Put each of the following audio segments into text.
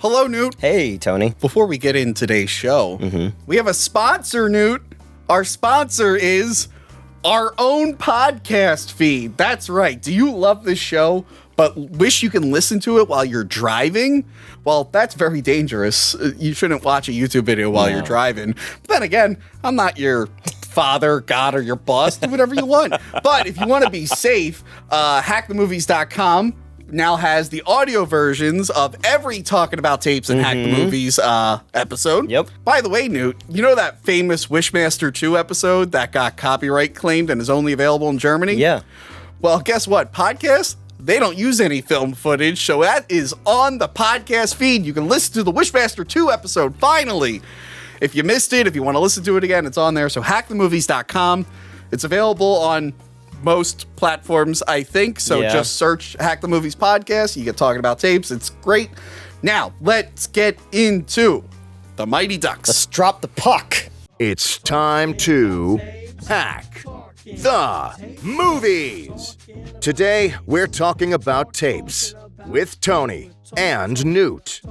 Hello, Newt. Hey, Tony. Before we get in today's show, we have a sponsor, Newt. Our sponsor is our own podcast feed. That's right. Do you love this show, but wish you can listen to it while you're driving? Well, that's very dangerous. You shouldn't watch a YouTube video while you're driving. But then again, I'm not your father, God, or your boss. Do whatever you want. But if you want to be safe, hackthemovies.com now has the audio versions of every Talking About Tapes and Hack the Movies episode. Yep. By the way, Newt, you know that famous Wishmaster 2 episode that got copyright claimed and is only available in Germany? Yeah. Well, guess what? Podcasts, they don't use any film footage, so that is on the podcast feed. You can listen to the Wishmaster 2 episode, finally. If you missed it, if you want to listen to it again, it's on there. So hackthemovies.com. It's available on most platforms, I think. So just search Hack the Movies Podcast. You get Talking About Tapes. It's great. Now, let's get into the Mighty Ducks. Let's drop the puck. It's time to Hack the Movies. Today, we're talking about tapes with Tony and Newt.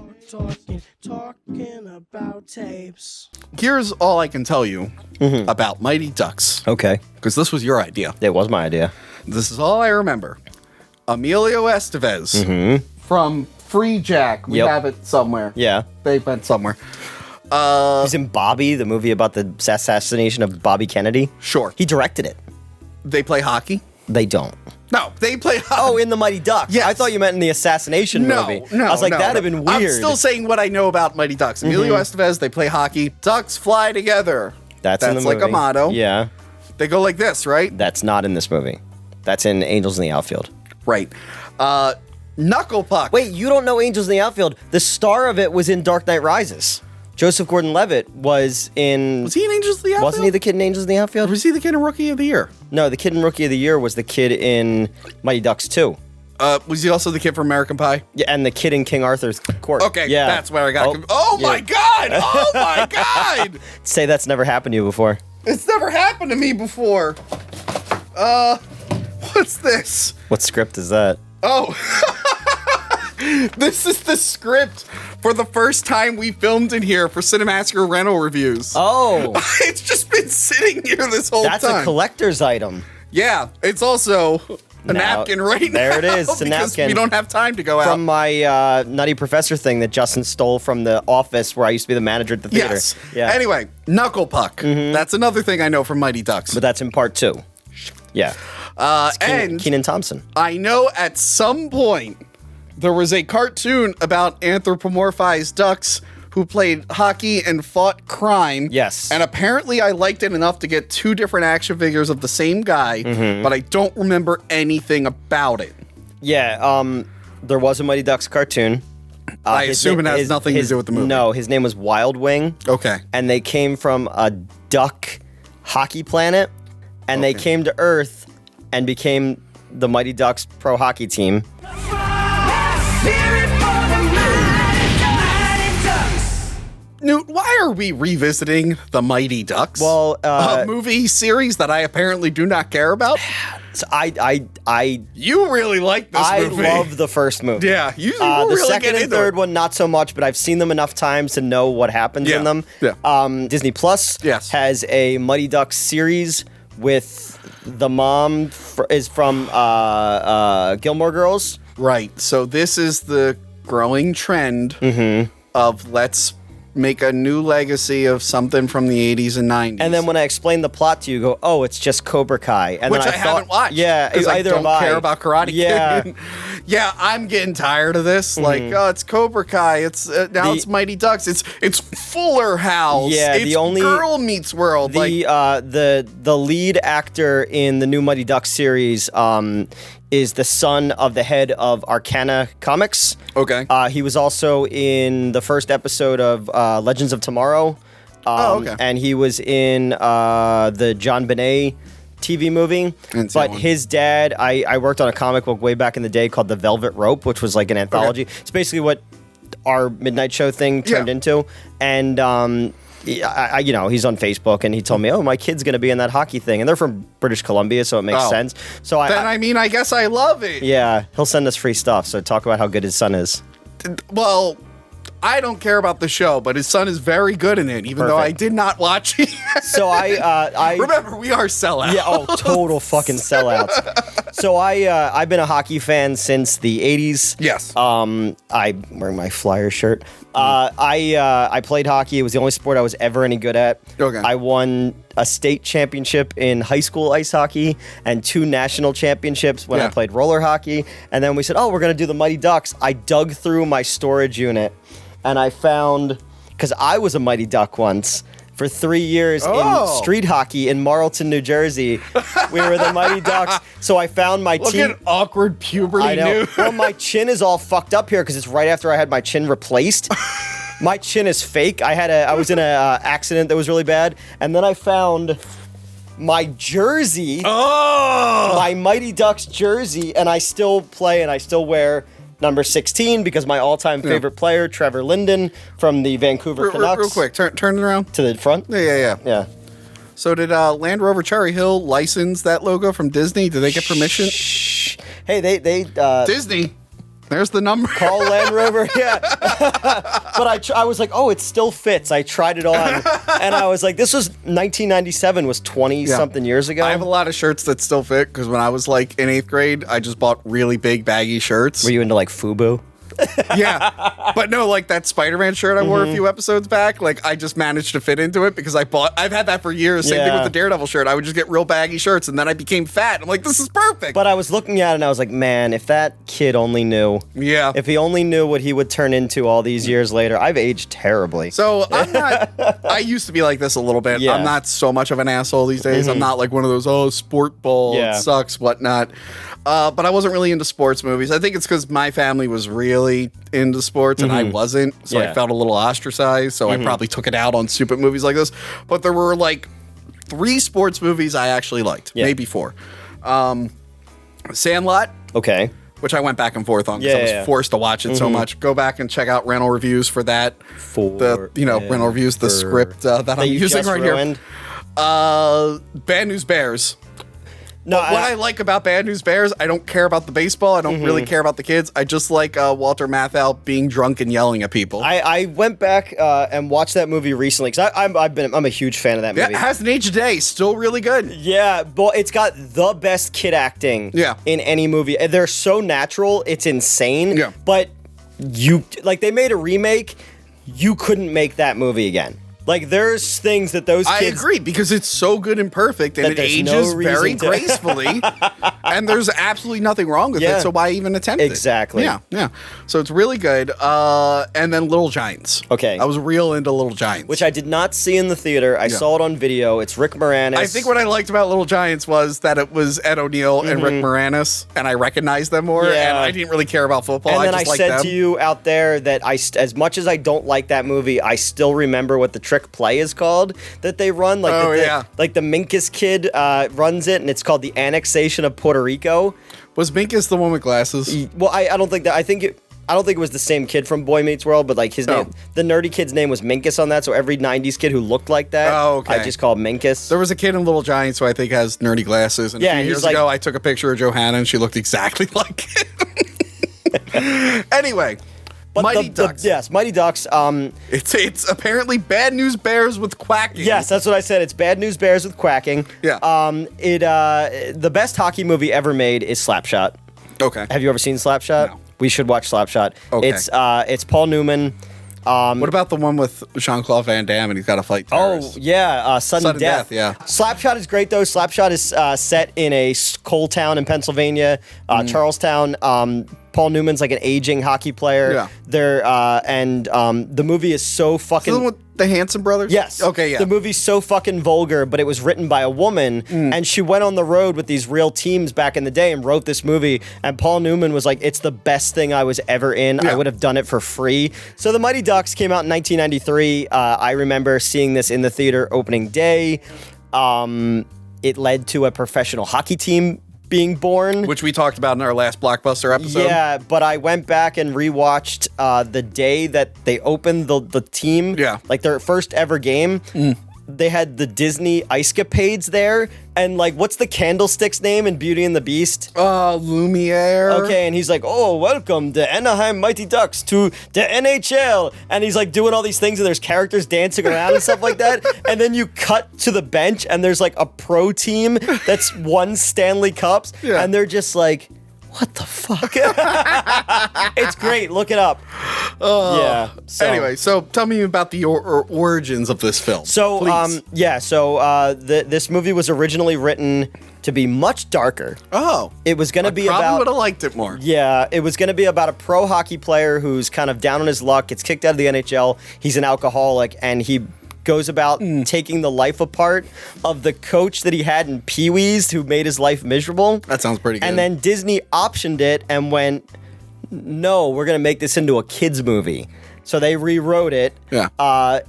Talking about tapes. Here's all I can tell you about Mighty Ducks. Okay. Because this was your idea. It was my idea. This is all I remember. Emilio Estevez from Free Jack. We have it somewhere. Yeah. They went somewhere. He's in Bobby, the movie about the assassination of Bobby Kennedy. Sure. He directed it. They play hockey? They don't. No, they play hockey. Oh, in the Mighty Ducks. Yes. I thought you meant in the assassination movie. No, I was like, that'd have been weird. I'm still saying what I know about Mighty Ducks. Emilio Estevez, they play hockey. Ducks fly together. That's in the like movie. a motto. Yeah. They go like this, right? That's not in this movie. That's in Angels in the Outfield. Right. Knuckle Puck. Wait, you don't know Angels in the Outfield? The star of it was in Dark Knight Rises. Joseph Gordon-Levitt was in... Was he in Angels of the Outfield? Wasn't he the kid in Angels in the Outfield? Or was he the kid in Rookie of the Year? No, the kid in Rookie of the Year was the kid in Mighty Ducks 2. Was he also the kid from American Pie? Yeah, and the kid in King Arthur's Court. Okay, yeah. that's where I got... my God! Oh, my God! Say that's never happened to you before. It's never happened to me before. What's this? What script is that? Oh, this is the script for the first time we filmed in here for Cinemassacre rental reviews. Oh. It's just been sitting here this whole That's time. a collector's item. Yeah, it's also a napkin right now. There it is, it's a because napkin. we don't have time to go out. From my Nutty Professor thing that Justin stole from the office where I used to be the manager at the theater. Yes. Yeah. Anyway, Knuckle Puck. That's another thing I know from Mighty Ducks. But that's in part 2. Yeah. And Keenan Thompson. I know at some point there was a cartoon about anthropomorphized ducks who played hockey and fought crime. Yes. And apparently I liked it enough to get 2 different action figures of the same guy, but I don't remember anything about it. Yeah, there was a Mighty Ducks cartoon. I assume it has nothing to do with the movie. No, his name was Wild Wing. Okay. And they came from a duck hockey planet, and they came to Earth and became the Mighty Ducks pro hockey team. Newt, why are we revisiting the Mighty Ducks? Well, a movie series that I apparently do not care about. So You really like this movie. I love the first movie. Yeah, you the really second get and into third it. one not so much, but I've seen them enough times to know what happens in them. Yeah. Disney Plus has a Mighty Ducks series with the mom is from Gilmore Girls. Right. So this is the growing trend of let's make a new legacy of something from the 80s and 90s. And then when I explain the plot to you, go, oh, it's just Cobra Kai. And Which then I haven't watched. Yeah, because I don't care about Karate Kid. Yeah, I'm getting tired of this. Like, oh, it's Cobra Kai. It's it's Mighty Ducks. It's Fuller House. Yeah, it's the only Girl Meets World. The lead actor in the new Mighty Ducks series is the son of the head of Arcana Comics. Okay. He was also in the first episode of Legends of Tomorrow. Okay. And he was in the John Bonet TV movie. But his dad, I worked on a comic book way back in the day called The Velvet Rope, which was like an anthology. Okay. It's basically what our Midnight Show thing turned into. And he's on Facebook, and he told me, oh, my kid's going to be in that hockey thing. And they're from British Columbia, so it makes sense. So I guess I love it. Yeah, he'll send us free stuff, so talk about how good his son is. Well, I don't care about the show, but his son is very good in it, even though I did not watch it. So I remember, we are sellouts. Yeah, total fucking sellouts. So I've been a hockey fan since the 80s. Yes. I'm wearing my Flyer shirt. I played hockey. It was the only sport I was ever any good at. Okay. I won a state championship in high school ice hockey and 2 national championships when I played roller hockey. And then we said, we're going to do the Mighty Ducks. I dug through my storage unit and I found, because I was a Mighty Duck once, for 3 years in street hockey in Marlton, New Jersey. We were the Mighty Ducks. So I found my team. Look at awkward puberty. I know. Well, my chin is all fucked up here because it's right after I had my chin replaced. My chin is fake. I was in an accident that was really bad. And then I found my jersey, my Mighty Ducks jersey, and I still play and I still wear number 16 because my all-time favorite player, Trevor Linden from the Vancouver Canucks. Real quick, turn it around. To the front? Yeah. So did Land Rover Cherry Hill license that logo from Disney? Did they get permission? Shh. Hey, they Disney. There's the number. Call Land Rover, yeah. But I was like, it still fits. I tried it on, and I was like, this was 1997, was 20-something years ago. I have a lot of shirts that still fit, because when I was, like, in 8th grade, I just bought really big, baggy shirts. Were you into, like, FUBU? Yeah, but no, like that Spider-Man shirt I wore a few episodes back, like I just managed to fit into it because I've had that for years. Same thing with the Daredevil shirt. I would just get real baggy shirts and then I became fat. I'm like, this is perfect. But I was looking at it and I was like, man, if that kid only knew. Yeah. If he only knew what he would turn into all these years later. I've aged terribly. So I'm not, I used to be like this a little bit. Yeah. I'm not so much of an asshole these days. I'm not like one of those, sport ball, it sucks, whatnot. But I wasn't really into sports movies. I think it's because my family was really into sports and I wasn't. So I felt a little ostracized. So I probably took it out on stupid movies like this. But there were like 3 sports movies I actually liked. Maybe 4. Sandlot. Okay. Which I went back and forth on because I was forced to watch it so much. Go back and check out rental reviews for that. Rental reviews, the script that I'm using right here. Bad News Bears. No, what I like about Bad News Bears, I don't care about the baseball. I don't really care about the kids. I just like Walter Matthau being drunk and yelling at people. I went back and watched that movie recently because I'm a huge fan of that movie. Yeah, it hasn't aged today. Still really good. Yeah, but it's got the best kid acting in any movie. They're so natural. It's insane. Yeah. But they made a remake. You couldn't make that movie again. Like, there's things that those kids... I agree, because it's so good and perfect, and it ages very gracefully, and there's absolutely nothing wrong with it, so why even attempt it? Exactly. Yeah. So it's really good. And then Little Giants. Okay. I was real into Little Giants. Which I did not see in the theater. I saw it on video. It's Rick Moranis. I think what I liked about Little Giants was that it was Ed O'Neill and Rick Moranis, and I recognized them more, and I didn't really care about football. And then I said to you out there that as much as I don't like that movie, I still remember what the trick play is called that they run. Like the Minkus kid runs it, and it's called the Annexation of Puerto Rico. Was Minkus the one with glasses? Well, I don't think that. I don't think it was the same kid from Boy Meets World, but like his name, the nerdy kid's name was Minkus on that. So every '90s kid who looked like that, I just called Minkus. There was a kid in Little Giants who I think has nerdy glasses. And a few years ago, I took a picture of Johanna, and she looked exactly like him. Anyway. But Mighty Ducks. Yes, Mighty Ducks. It's apparently Bad News Bears with quacking. Yes, that's what I said. It's Bad News Bears with quacking. Yeah. The best hockey movie ever made is Slapshot. Okay. Have you ever seen Slapshot? No. We should watch Slapshot. Okay. It's Paul Newman. What about the one with Jean-Claude Van Damme and he's got to fight terrorists? Oh, yeah, Sudden Death. Yeah. Slapshot is great, though. Slapshot is set in a coal town in Pennsylvania, Charlestown. Paul Newman's like an aging hockey player. Yeah. The movie is so fucking... Is the one with the Hanson brothers? Yes. Okay, yeah. The movie's so fucking vulgar, but it was written by a woman, and she went on the road with these real teams back in the day and wrote this movie, and Paul Newman was like, it's the best thing I was ever in. Yeah. I would have done it for free. So The Mighty Ducks came out in 1993. I remember seeing this in the theater opening day. It led to a professional hockey team being born, which we talked about in our last Blockbuster episode. Yeah, but I went back and rewatched the day that they opened the team. Yeah, like their first ever game. they had the Disney ice-capades there, and like, what's the candlestick's name in Beauty and the Beast? Lumiere. Okay, and he's like, oh, welcome the Anaheim Mighty Ducks to the NHL, and he's like doing all these things, and there's characters dancing around and stuff like that, and then you cut to the bench, and there's like a pro team that's won Stanley Cups, and they're just like, what the fuck? It's great. Look it up. Yeah. So. Anyway, so tell me about the origins of this film. So, please. this movie was originally written to be much darker. Oh. It was going to be probably about... would have liked it more. Yeah, it was going to be about a pro hockey player who's kind of down on his luck, gets kicked out of the NHL, he's an alcoholic, and he goes about taking the life apart of the coach that he had in Pee-wee's who made his life miserable. That sounds pretty good. And then Disney optioned it and went, no, we're going to make this into a kid's movie. So they rewrote it. Yeah.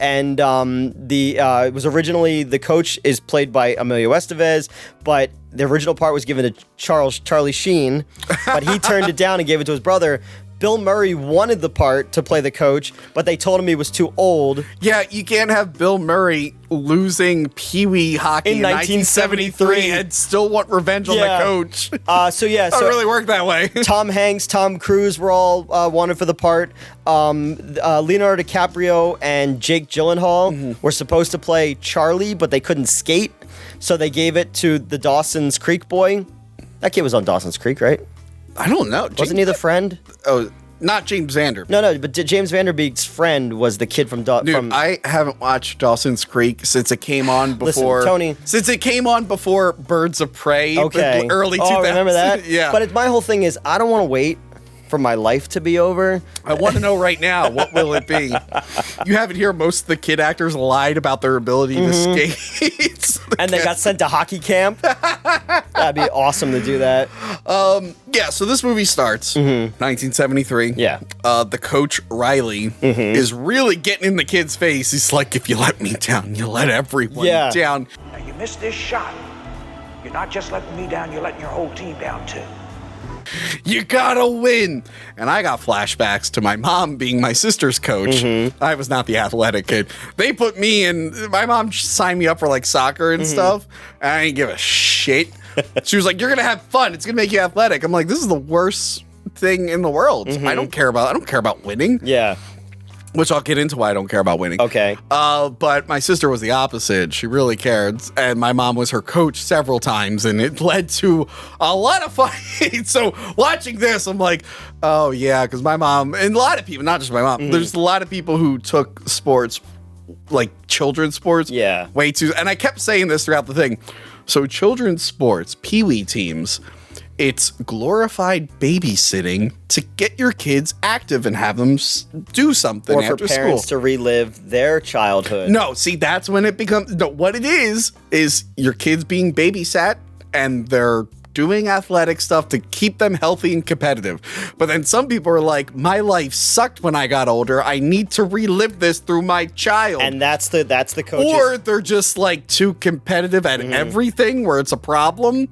It was originally, the coach is played by Emilio Estevez, but the original part was given to Charlie Sheen, but he turned it down and gave it to his brother. Bill Murray wanted the part to play the coach, but they told him he was too old. Yeah, you can't have Bill Murray losing Pee-wee hockey in 1973 and still want revenge on the coach. So it really worked that way. Tom Hanks, Tom Cruise were all wanted for the part. Leonardo DiCaprio and Jake Gyllenhaal were supposed to play Charlie, but they couldn't skate, so they gave it to the Dawson's Creek boy. That kid was on Dawson's Creek, right? I don't know. Wasn't he the friend? Oh, not James Vanderbeek. No, but James Vanderbeek's friend was the kid from I haven't watched Dawson's Creek since it came on before. Listen, Tony. Since it came on before Birds of Prey. Okay. The early 2000s. Oh, remember that? Yeah. But my whole thing is, I don't want to wait for my life to be over. I want to know right now, what will it be? You have it here. Most of the kid actors lied about their ability to skate. And they got sent to hockey camp. That'd be awesome to do that. Yeah, so this movie starts 1973. Yeah. The coach, Reilly, is really getting in the kid's face. He's like, if you let me down, you let everyone down. Now, you missed this shot. You're not just letting me down, you're letting your whole team down, too. You gotta win. And I got flashbacks to my mom being my sister's coach. I was not the athletic kid. They put me in, my mom signed me up for like soccer and stuff. And I didn't give a shit. She was like, you're gonna have fun. It's gonna make you athletic. I'm like, this is the worst thing in the world. I don't care about winning. Yeah. Which I'll get into why I don't care about winning. Okay. But my sister was the opposite. She really cared. And my mom was her coach several times, and it led to a lot of fights. So watching this, I'm like, oh, yeah, because my mom, and a lot of people, not just my mom, there's a lot of people who took sports, like children's sports, way too. And I kept saying this throughout the thing. So children's sports, Pee-wee teams, it's glorified babysitting to get your kids active and have them do something after school. Or for parents to relive their childhood. No, see, that's when it becomes... No, what it is your kids being babysat and they're doing athletic stuff to keep them healthy and competitive. But then some people are like, my life sucked when I got older. I need to relive this through my child. And that's the coach's... Or they're just like too competitive at everything where it's a problem.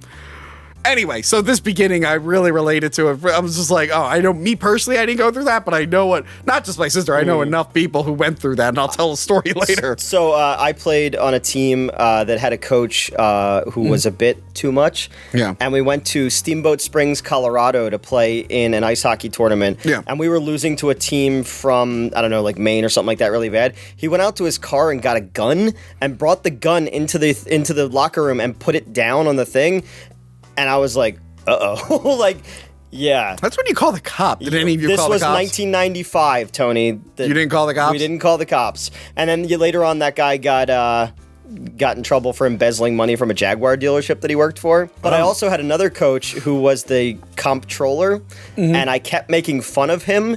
Anyway, so this beginning, I really related to it. I was just like, oh, I know, me personally, I didn't go through that, but I know not just my sister, I know enough people who went through that, and I'll tell a story later. So I played on a team that had a coach who was a bit too much. Yeah. And we went to Steamboat Springs, Colorado to play in an ice hockey tournament. Yeah. And we were losing to a team from, I don't know, like Maine or something like that really bad. He went out to his car and got a gun and brought the gun into the locker room and put it down on the thing. And I was like, uh-oh. Like, yeah. That's when you call the cop. Did any of you call the cops? This was 1995, Tony. You didn't call the cops? We didn't call the cops. And then later on, that guy got in trouble for embezzling money from a Jaguar dealership that he worked for. But I also had another coach who was the comptroller, and I kept making fun of him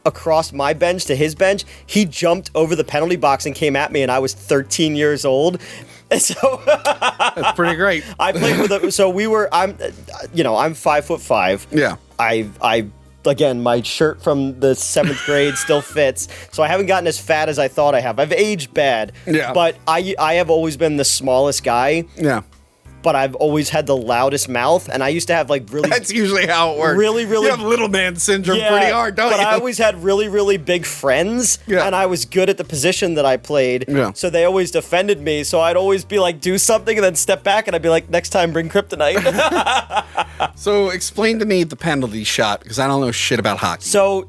across my bench to his bench. He jumped over the penalty box and came at me, and I was 13 years old. So that's pretty great. I played with I'm 5'5". Yeah. I again, my shirt from the 7th grade still fits. So I haven't gotten as fat as I thought I have. I've aged bad. Yeah. But I have always been the smallest guy. Yeah. but I've always had the loudest mouth, and I used to have like really. That's usually how it works. Really, You have little man syndrome pretty hard, don't but you? I always had really, really big friends, and I was good at the position that I played. Yeah. So they always defended me. So I'd always be like, do something, and then step back, and I'd be like, next time, bring kryptonite. So explain to me the penalty shot, because I don't know shit about hockey. So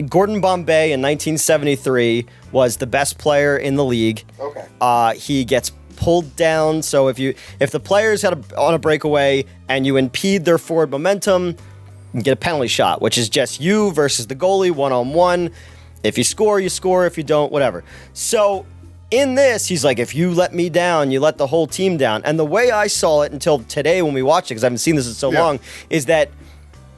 Gordon Bombay in 1973 was the best player in the league. Okay. He gets pulled down. So if the players on a breakaway and you impede their forward momentum, you get a penalty shot, which is just you versus the goalie, 1-on-1. If you score, you score. If you don't, whatever. So in this, he's like, if you let me down, you let the whole team down. And the way I saw it until today when we watched it, because I haven't seen this in so long, is that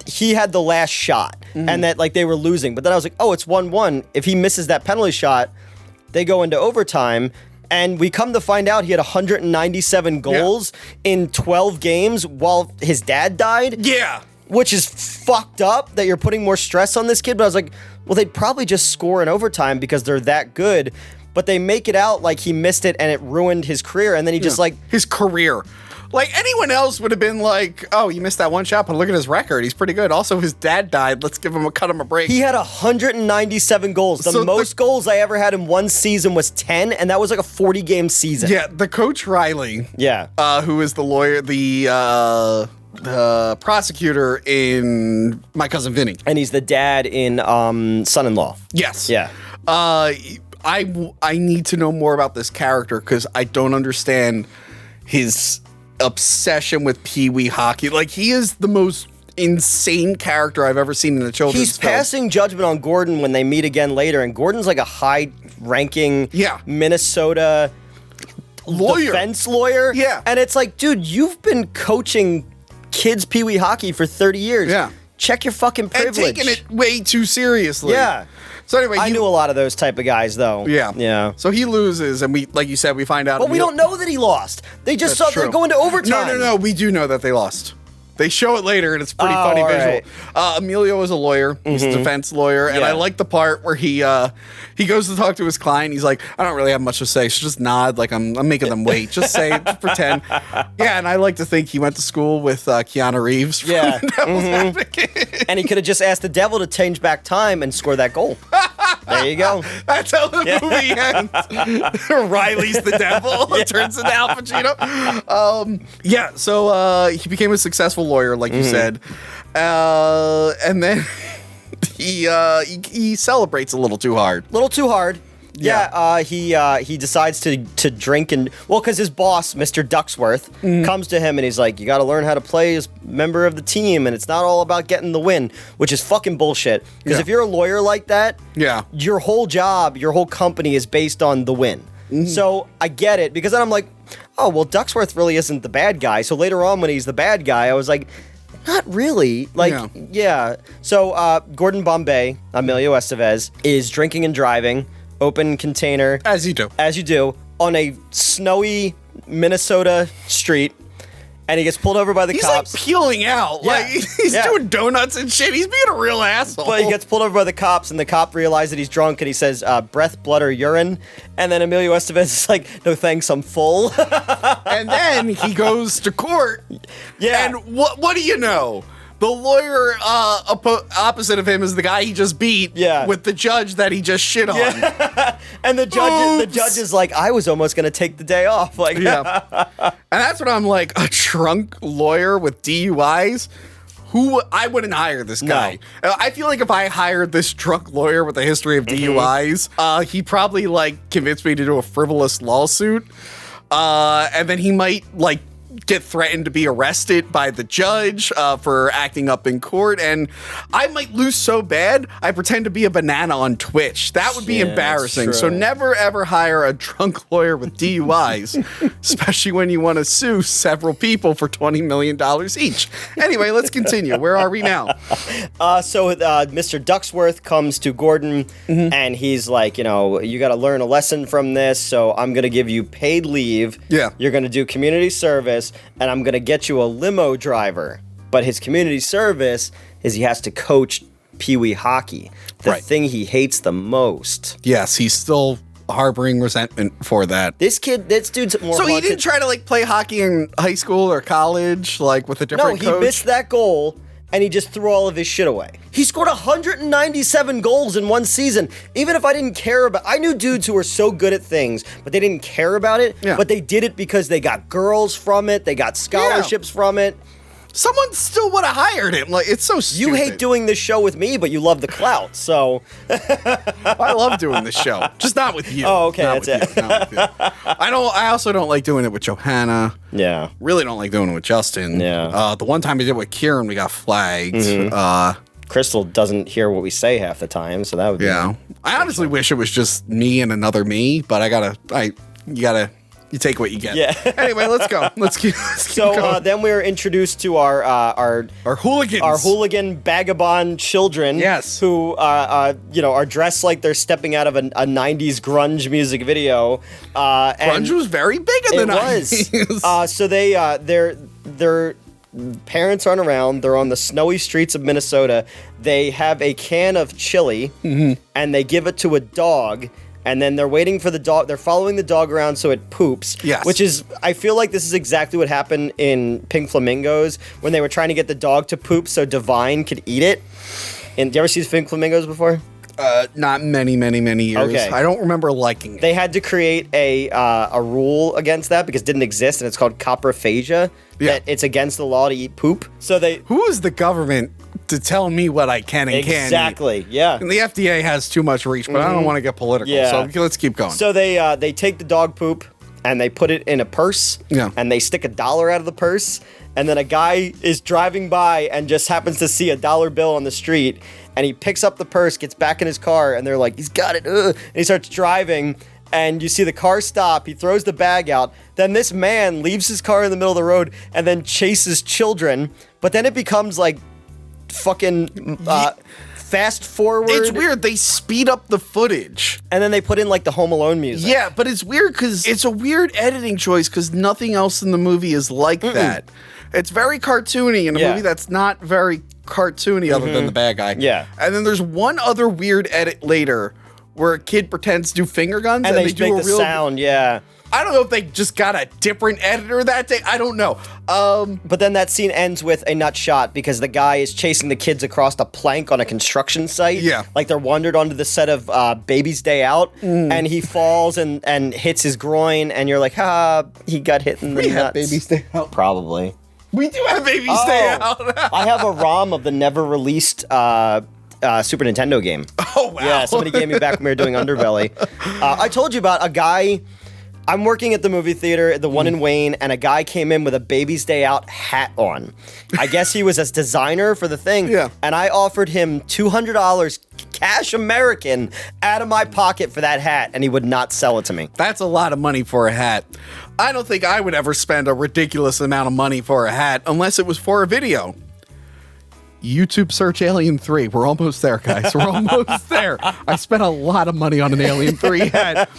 he had the last shot and that like they were losing. But then I was like, oh, it's 1-1. If he misses that penalty shot, they go into overtime. And we come to find out he had 197 goals in 12 games while his dad died. Yeah. Which is fucked up that you're putting more stress on this kid. But I was like, well, they'd probably just score in overtime because they're that good. But they make it out like he missed it and it ruined his career. And then he just like... His career. Like, anyone else would have been like, oh, you missed that one shot, but look at his record. He's pretty good. Also, his dad died. Let's cut him a break. He had 197 goals. The most goals I ever had in one season was 10, and that was like a 40-game season. Yeah, the coach Reilly. Yeah. Who is the lawyer, the prosecutor in My Cousin Vinny. And he's the dad in Son-in-Law. Yes. Yeah. I need to know more about this character because I don't understand his obsession with Pee-wee hockey. Like, he is the most insane character I've ever seen in a children's film. He's passing judgment on Gordon when they meet again later, and Gordon's like a high-ranking Minnesota defense lawyer. Yeah. And it's like, dude, you've been coaching kids Pee-wee hockey for 30 years. Yeah. Check your fucking privilege. And taking it way too seriously. Yeah. So anyway, I knew a lot of those type of guys, though. Yeah. Yeah. So he loses, and we, like you said, we find out. But we don't know that he lost. They just saw they're going to overtime. No. We do know that they lost. They show it later, and it's pretty funny visual. Right. Emilio is a lawyer. He's a defense lawyer, and I like the part where he goes to talk to his client. He's like, I don't really have much to say, so just nod like I'm making them wait. Just say it, just pretend. Yeah, and I like to think he went to school with Keanu Reeves. Yeah. And he could have just asked the devil to change back time and score that goal. There you go. That's how the movie ends. Reilly's the devil. It turns into Al Pacino. So he became a successful lawyer, like you said. And then he celebrates a little too hard. Yeah, he decides to drink and because his boss, Mr. Ducksworth, comes to him and he's like, you got to learn how to play as member of the team, and it's not all about getting the win, which is fucking bullshit. Because if you're a lawyer like that, your whole job, your whole company is based on the win. So I get it, because then I'm like, oh well, Ducksworth really isn't the bad guy. So later on, when he's the bad guy, I was like, not really. Like, yeah. So Gordon Bombay, Emilio Estevez, is drinking and driving. Open container. As you do. On a snowy Minnesota street. And he gets pulled over by the cops. He's like peeling out. Yeah. Like, he's doing donuts and shit. He's being a real asshole. But he gets pulled over by the cops, and the cop realizes that he's drunk, and he says, breath, blood, or urine. And then Emilio Estevez is like, no thanks, I'm full. And then he goes to court. Yeah. And what do you know? The lawyer opposite of him is the guy he just beat with the judge that he just shit on. Yeah. And the judge is like, I was almost going to take the day off. Like, yeah. And that's what I'm like, a drunk lawyer with DUIs? I wouldn't hire this guy. No. I feel like if I hired this drunk lawyer with a history of DUIs, he probably like convinced me to do a frivolous lawsuit. And then he might like get threatened to be arrested by the judge for acting up in court, and I might lose so bad I pretend to be a banana on Twitch. That would be embarrassing. So never ever hire a drunk lawyer with DUIs, especially when you want to sue several people for $20 million each. Anyway, let's continue. Where are we now? So Mr. Ducksworth comes to Gordon, and he's like, you got to learn a lesson from this, so I'm going to give you paid leave. Yeah. You're going to do community service, and I'm going to get you a limo driver. But his community service is he has to coach Pee-wee hockey, the thing he hates the most. Yes, he's still harboring resentment for that. This dude's more So he haunted. didn't try to like play hockey in high school or college, like with a different coach? No, he missed that goal, and he just threw all of his shit away. He scored 197 goals in one season. Even if I didn't care about... I knew dudes who were so good at things, but they didn't care about it. Yeah. But they did it because they got girls from it. They got scholarships from it. Someone still would have hired him. Like, it's so stupid. You hate doing this show with me, but you love the clout, so... I love doing this show. Just not with you. Oh, okay, Not that's with you. Not with you. I also don't like doing it with Johanna. Yeah. Really don't like doing it with Justin. Yeah. The one time we did it with Kieran, we got flagged. Mm-hmm. Crystal doesn't hear what we say half the time, so that would be... Yeah. I honestly wish it was just me and another me, but you take what you get. Yeah. Anyway, let's go. Let's keep So going. then we were introduced to our hooligans. Our hooligan vagabond children. Yes. Who are dressed like they're stepping out of a 90s grunge music video. Grunge was very big in the 90s. Was. So their parents aren't around. They're on the snowy streets of Minnesota. They have a can of chili, and they give it to a dog. And then they're waiting for the dog. They're following the dog around so it poops. Yes. Which is, I feel like this is exactly what happened in Pink Flamingos when they were trying to get the dog to poop so Divine could eat it. And do you ever see Pink Flamingos before? Not many years. Okay. I don't remember liking it. They had to create a rule against that because it didn't exist, and it's called coprophagia. Yeah. That it's against the law to eat poop. So Who is the government to tell me what I can and can't eat? Exactly, yeah. And the FDA has too much reach, but I don't want to get political, Yeah. so let's keep going. So they take the dog poop and they put it in a purse. Yeah. And they stick $1 out of the purse. And then a guy is driving by and just happens to see a dollar bill on the street. And he picks up the purse, gets back in his car, and they're like, he's got it. And he starts driving. And you see the car stop. He throws the bag out. Then this man leaves his car in the middle of the road and then chases children. But then it becomes like fucking fast forward. It's weird. They speed up the footage. And then they put in like the Home Alone music. Yeah, but it's weird because it's a weird editing choice because nothing else in the movie is like that. It's very cartoony in a movie that's not very cartoony other than the bad guy. Yeah. And then there's one other weird edit later where a kid pretends to do finger guns And they do make the sound, yeah. I don't know if they just got a different editor that day. I don't know. But then that scene ends with a nut shot because the guy is chasing the kids across a plank on a construction site. Yeah. Like they're wandered onto the set of Baby's Day Out, and he falls and hits his groin, and you're like, he got hit in the nuts. have Baby's Day Out. Probably. We do have Baby's Day Out. I have a ROM of the never released Super Nintendo game. Oh, wow. Yeah, somebody gave me back when we were doing Underbelly. I told you about a guy. I'm working at the movie theater, the one in Wayne, and a guy came in with a Baby's Day Out hat on. I guess he was a designer for the thing. Yeah. And I offered him $200 cash American out of my pocket for that hat, and he would not sell it to me. That's a lot of money for a hat. I don't think I would ever spend a ridiculous amount of money for a hat unless it was for a video. YouTube search Alien 3. We're almost there, guys. We're almost there. I spent a lot of money on an Alien 3 hat.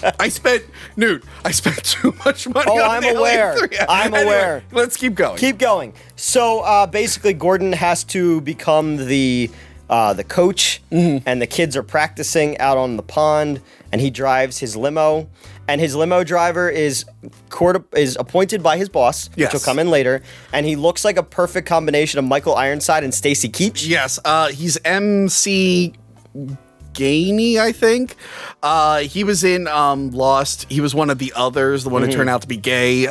Newt, I spent too much money on an Alien 3 hat. I'm Anyway, aware. Let's keep going. Keep going. So basically, Gordon has to become the coach, and the kids are practicing out on the pond, and he drives his limo. And his limo driver is appointed by his boss, Yes. which will come in later, and he looks like a perfect combination of Michael Ironside and Stacy Keach. Yes, he's MC Gainey, I think. He was in Lost. He was one of the others, the one who turned out to be gay.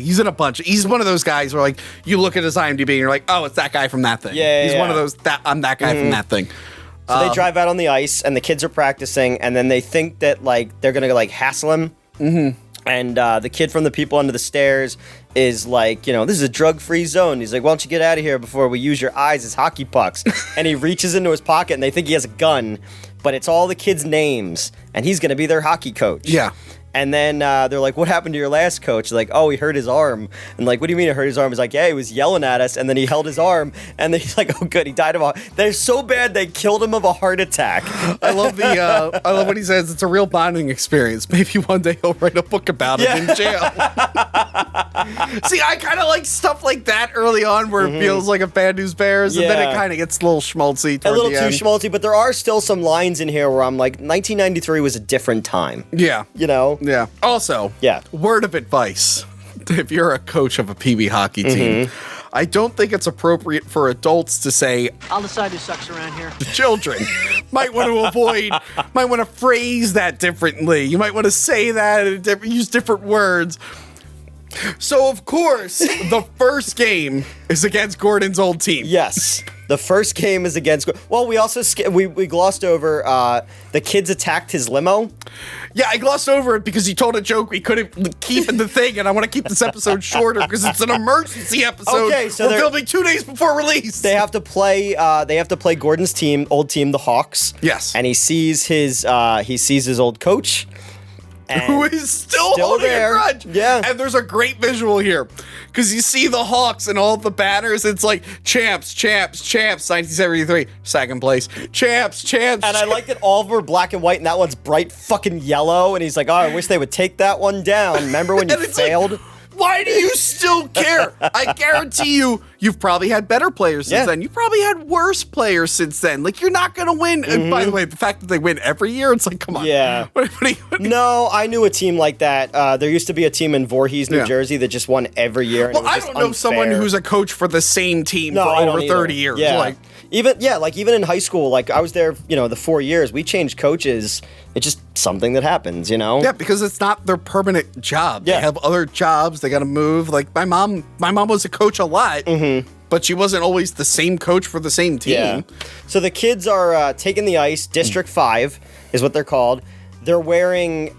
He's in a bunch. He's one of those guys where, like, you look at his IMDb and you're like, oh, it's that guy from that thing. Yeah, he's yeah. one of those. I'm that guy from that thing. So they drive out on the ice, and the kids are practicing, and then they think that like they're gonna like hassle him. And the kid from the people under the stairs is like, this is a drug-free zone. He's like, why don't you get out of here before we use your eyes as hockey pucks? And he reaches into his pocket, and they think he has a gun, but it's all the kids' names, and he's gonna be their hockey coach. Yeah. And then they're like, what happened to your last coach? Like, oh, he hurt his arm. And like, what do you mean he hurt his arm? He's like, yeah, he was yelling at us, and then he held his arm, and then he's like, oh, good, he died of a... They're so bad, they killed him of a heart attack. I love what he says. It's a real bonding experience. Maybe one day he'll write a book about it in jail. See, I kind of like stuff like that early on where it feels like a Bad News Bears, and then it kind of gets a little schmaltzy. A little too schmaltzy, but there are still some lines in here where I'm like, 1993 was a different time. Yeah. You know? Yeah. Also, word of advice. If you're a coach of a PB hockey team, I don't think it's appropriate for adults to say, I'll decide who sucks around here. to children. Might want to phrase that differently. You might want to say that, use different words. So, of course, the first game is against Gordon's old team. Yes. The first game is against... Well, we also... We glossed over... the kids attacked his limo. Yeah, I glossed over it because he told a joke we couldn't keep in the thing, and I want to keep this episode shorter because it's an emergency episode. Okay, so we're filming 2 days before release. They have to play. They have to play Gordon's team, old team, the Hawks. Yes, and he sees his old coach, who is still holding there. A grudge. Yeah, and there's a great visual here because you see the Hawks and all the banners. It's like champs, 1973, second place, champs. And I like that all of them are black and white, and that one's bright fucking yellow. And he's like, "Oh, I wish they would take that one down." Remember when you failed? Like, why do you still care? I guarantee you've probably had better players since then. You've probably had worse players since then. Like, you're not going to win. And by the way, the fact that they win every year, it's like, come on. Yeah. No, I knew a team like that. There used to be a team in Voorhees, New Jersey that just won every year. And well, I don't know someone who's a coach for the same team for over 30 years. Yeah. Like, even in high school, like I was there, the 4 years, we changed coaches. It's just something that happens, Yeah, because it's not their permanent job. Yeah. They have other jobs. They got to move. Like my mom was a coach a lot, but she wasn't always the same coach for the same team. Yeah. So the kids are taking the ice. District 5 is what they're called. They're wearing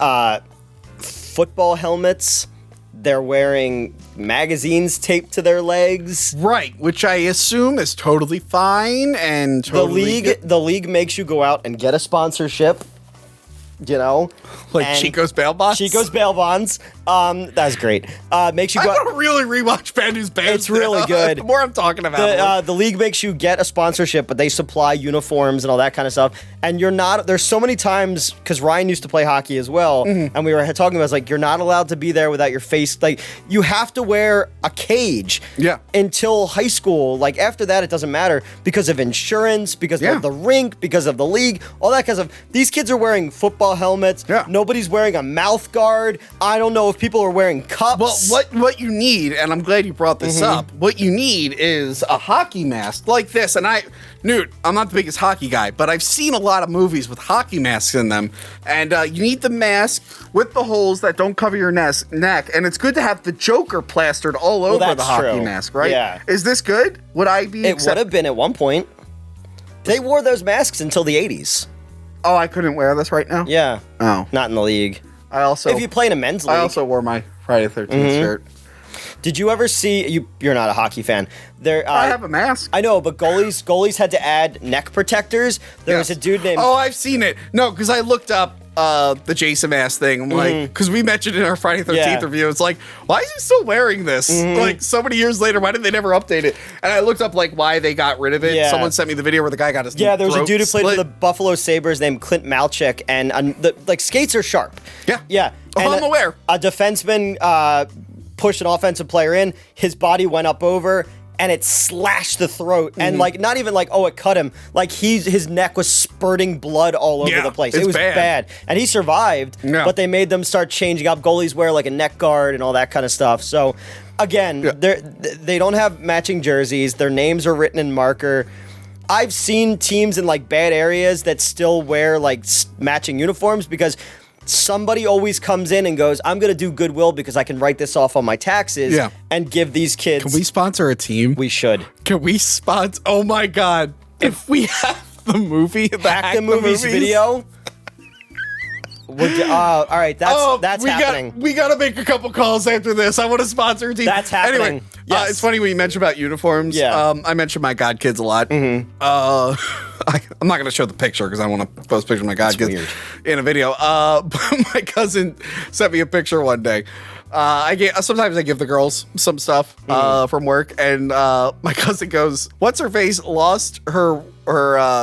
football helmets. They're wearing magazines taped to their legs. Right, which I assume is totally fine and totally the league makes you go out and get a sponsorship. Like Chico's bail bonds. Chico's bail bonds. That's great. Makes you go. I want to really rewatch Bad News Bears. It's really good. The more I'm talking about it. The league makes you get a sponsorship, but they supply uniforms and all that kind of stuff. And you're not. There's so many times because Ryan used to play hockey as well, and we were talking about like you're not allowed to be there without your face. Like you have to wear a cage. Yeah. Until high school. Like after that, it doesn't matter because of insurance, because of the rink, because of the league, all that kind of stuff. These kids are wearing football helmets. Yeah. Nobody's wearing a mouth guard. I don't know if people are wearing cups. Well, what you need, and I'm glad you brought this up, what you need is a hockey mask like this. And Newt, I'm not the biggest hockey guy, but I've seen a lot of movies with hockey masks in them. And you need the mask with the holes that don't cover your neck. And it's good to have the Joker plastered all over the hockey mask, right? Yeah. Is this good? Would I be It would have been at one point. They wore those masks until the 80s. Oh, I couldn't wear this right now? Yeah. Oh. Not in the league. If you play in a men's league. I also wore my Friday the 13th shirt. Did you ever see... You're not a hockey fan. I have a mask. I know, but goalies had to add neck protectors. There was a dude named... Oh, I've seen it. No, because I looked up the Jason mask thing. I'm like, because we mentioned it in our Friday the 13th review. It's like, why is he still wearing this? Like, so many years later, why did they never update it? And I looked up, like, why they got rid of it. Yeah. Someone sent me the video where the guy got his there was a dude who played split. for the Buffalo Sabres named Clint Malchik, and skates are sharp. Yeah. Yeah. Oh, I'm aware. A defenseman pushed an offensive player in, his body went up over, and it slashed the throat. And not even like, oh, it cut him. Like his neck was spurting blood all over the place. It was bad. And he survived, but they made them start changing up. Goalies wear like a neck guard and all that kind of stuff. So again, they don't have matching jerseys. Their names are written in marker. I've seen teams in like bad areas that still wear like matching uniforms because somebody always comes in and goes, I'm going to do Goodwill because I can write this off on my taxes and give these kids... Can we sponsor a team? We should. Can we sponsor... Oh my God. If we have the movie... Hack the Movies video... all right, that's happening. We got to make a couple calls after this. I want to sponsor a team. That's happening. Anyway, Yes. It's funny when you mention about uniforms. Yeah. I mention my god kids a lot. Mm-hmm. I'm not going to show the picture because I want to post a picture of my god kids in a video. But my cousin sent me a picture one day. Sometimes I give the girls some stuff from work, and my cousin goes, "What's her face lost her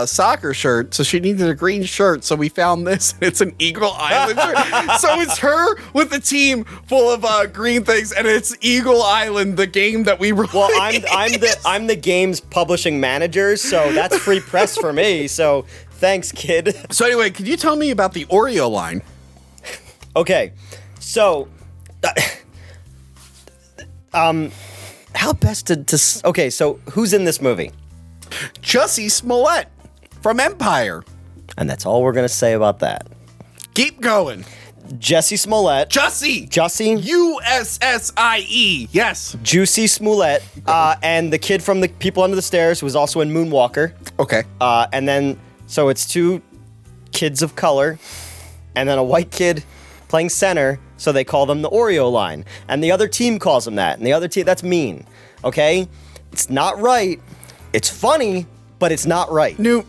soccer shirt, so she needed a green shirt. So we found this. And it's an Eagle Island shirt. So it's her with a team full of green things, and it's Eagle Island, the game that we were. Well, I'm the game's publishing manager, so that's free press for me. So thanks, kid. So anyway, could you tell me about the Oreo line? Okay, so. How best to okay, so who's in this movie? Jussie Smollett from Empire. And that's all we're going to say about that. Keep going. Jussie Smollett. Jussie. USSIE. Yes. Juicy Smollett. And the kid from the People Under the Stairs who was also in Moonwalker. Okay. And then, so it's two kids of color and then a white kid playing center, so they call them the Oreo line. And the other team calls them that. And the other team, that's mean. Okay? It's not right. It's funny, but it's not right. Newt,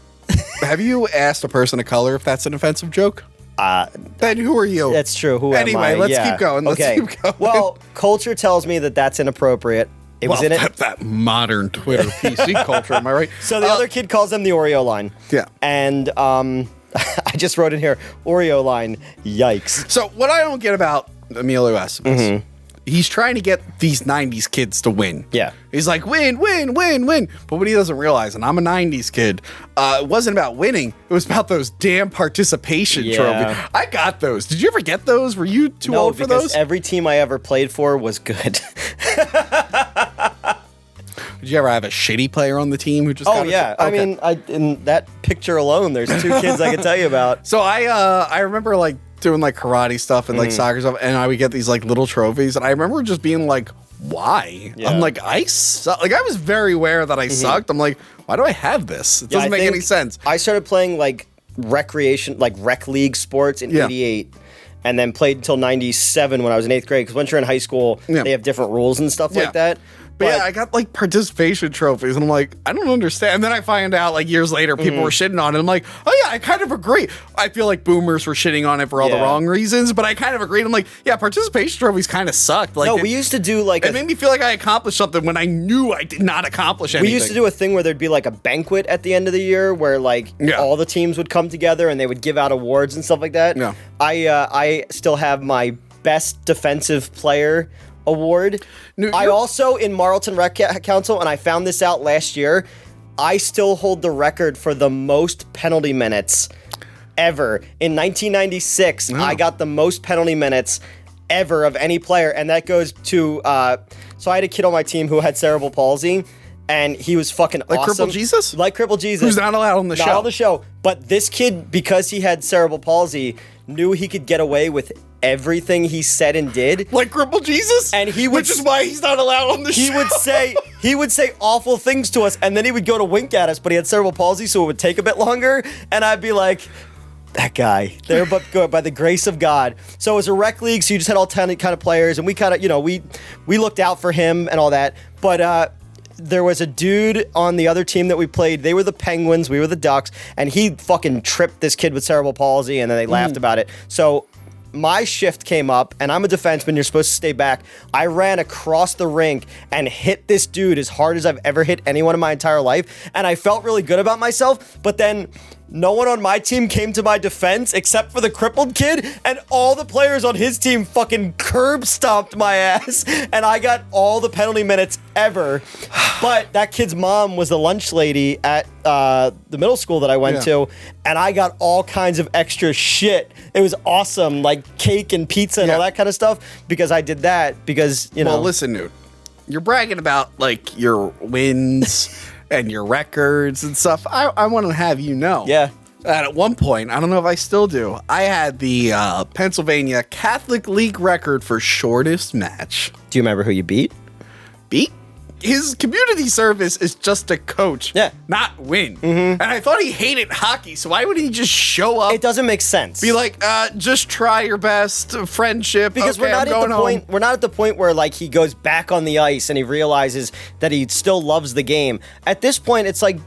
have you asked a person of color if that's an offensive joke? Then who are you? That's true. Who am I? Anyway, let's keep going. Let's keep going. Well, culture tells me that that's inappropriate. It was in it. That modern Twitter PC culture, am I right? So the other kid calls them the Oreo line. Yeah. And I just wrote in here, Oreo line, yikes. So what I don't get about Emilio Estevez, he's trying to get these 90s kids to win. Yeah. He's like, win, win, win, win. But what he doesn't realize, and I'm a 90s kid, it wasn't about winning. It was about those damn participation trophies. I got those. Did you ever get those? Were you too old for those? No, because every team I ever played for was good. Did you ever have a shitty player on the team who just? Oh yeah, okay. I mean, in that picture alone, there's two kids I could tell you about. So I remember like doing like karate stuff and like soccer stuff, and I would get these like little trophies, and I remember just being like, why? Yeah. I'm like, I suck. Like I was very aware that I sucked. I'm like, why do I have this? It doesn't make any sense. I started playing like recreation, like rec league sports in '88. And then played until 97 when I was in 8th grade. Because once you're in high school, they have different rules and stuff like that. But yeah, I got like participation trophies, and I'm like, I don't understand. And then I find out like years later, people were shitting on it. I'm like, oh yeah, I kind of agree. I feel like boomers were shitting on it for all the wrong reasons, but I kind of agreed. I'm like, yeah, participation trophies kind of sucked. Like, no, we used to do like it made me feel like I accomplished something when I knew I did not accomplish anything. We used to do a thing where there'd be like a banquet at the end of the year where like all the teams would come together and they would give out awards and stuff like that. Yeah. I still have my best defensive player award. I also, in Marlton Rec Council, and I found this out last year, I still hold the record for the most penalty minutes ever. In 1996, I got the most penalty minutes ever of any player, and that goes to, so I had a kid on my team who had cerebral palsy, and he was fucking awesome. Crippled Jesus? Like Crippled Jesus. Who's not allowed on the show. Not on the show. But this kid, because he had cerebral palsy, knew he could get away with everything he said and did. Like Crippled Jesus? And he would, which is why he's not allowed on the show. He would say awful things to us, and then he would go to wink at us, but he had cerebral palsy, so it would take a bit longer, and I'd be like, that guy, there but good by the grace of God. So it was a rec league, so you just had all kind of players, and we kind of, we looked out for him and all that. But there was a dude on the other team that we played. They were the Penguins, we were the Ducks, and he fucking tripped this kid with cerebral palsy, and then they laughed about it. So my shift came up, and I'm a defenseman. You're supposed to stay back. I ran across the rink and hit this dude as hard as I've ever hit anyone in my entire life, and I felt really good about myself, but then no one on my team came to my defense except for the crippled kid, and all the players on his team fucking curb stomped my ass, and I got all the penalty minutes ever. But that kid's mom was the lunch lady at the middle school that I went to, and I got all kinds of extra shit. It was awesome, like cake and pizza and all that kind of stuff, because I did that, because, you know. Well, listen, Newt, you're bragging about, like, your wins and your records and stuff. I want to have you know. Yeah. That at one point, I don't know if I still do, I had the Pennsylvania Catholic League record for shortest match. Do you remember who you beat? Beat? his community service is just to coach, not win. And I thought he hated hockey, so why would he just show up? It doesn't make sense. Be like, just try your best, friendship. Because we're not at the point. We're not at the point where like he goes back on the ice and he realizes that he still loves the game. At this point, it's like,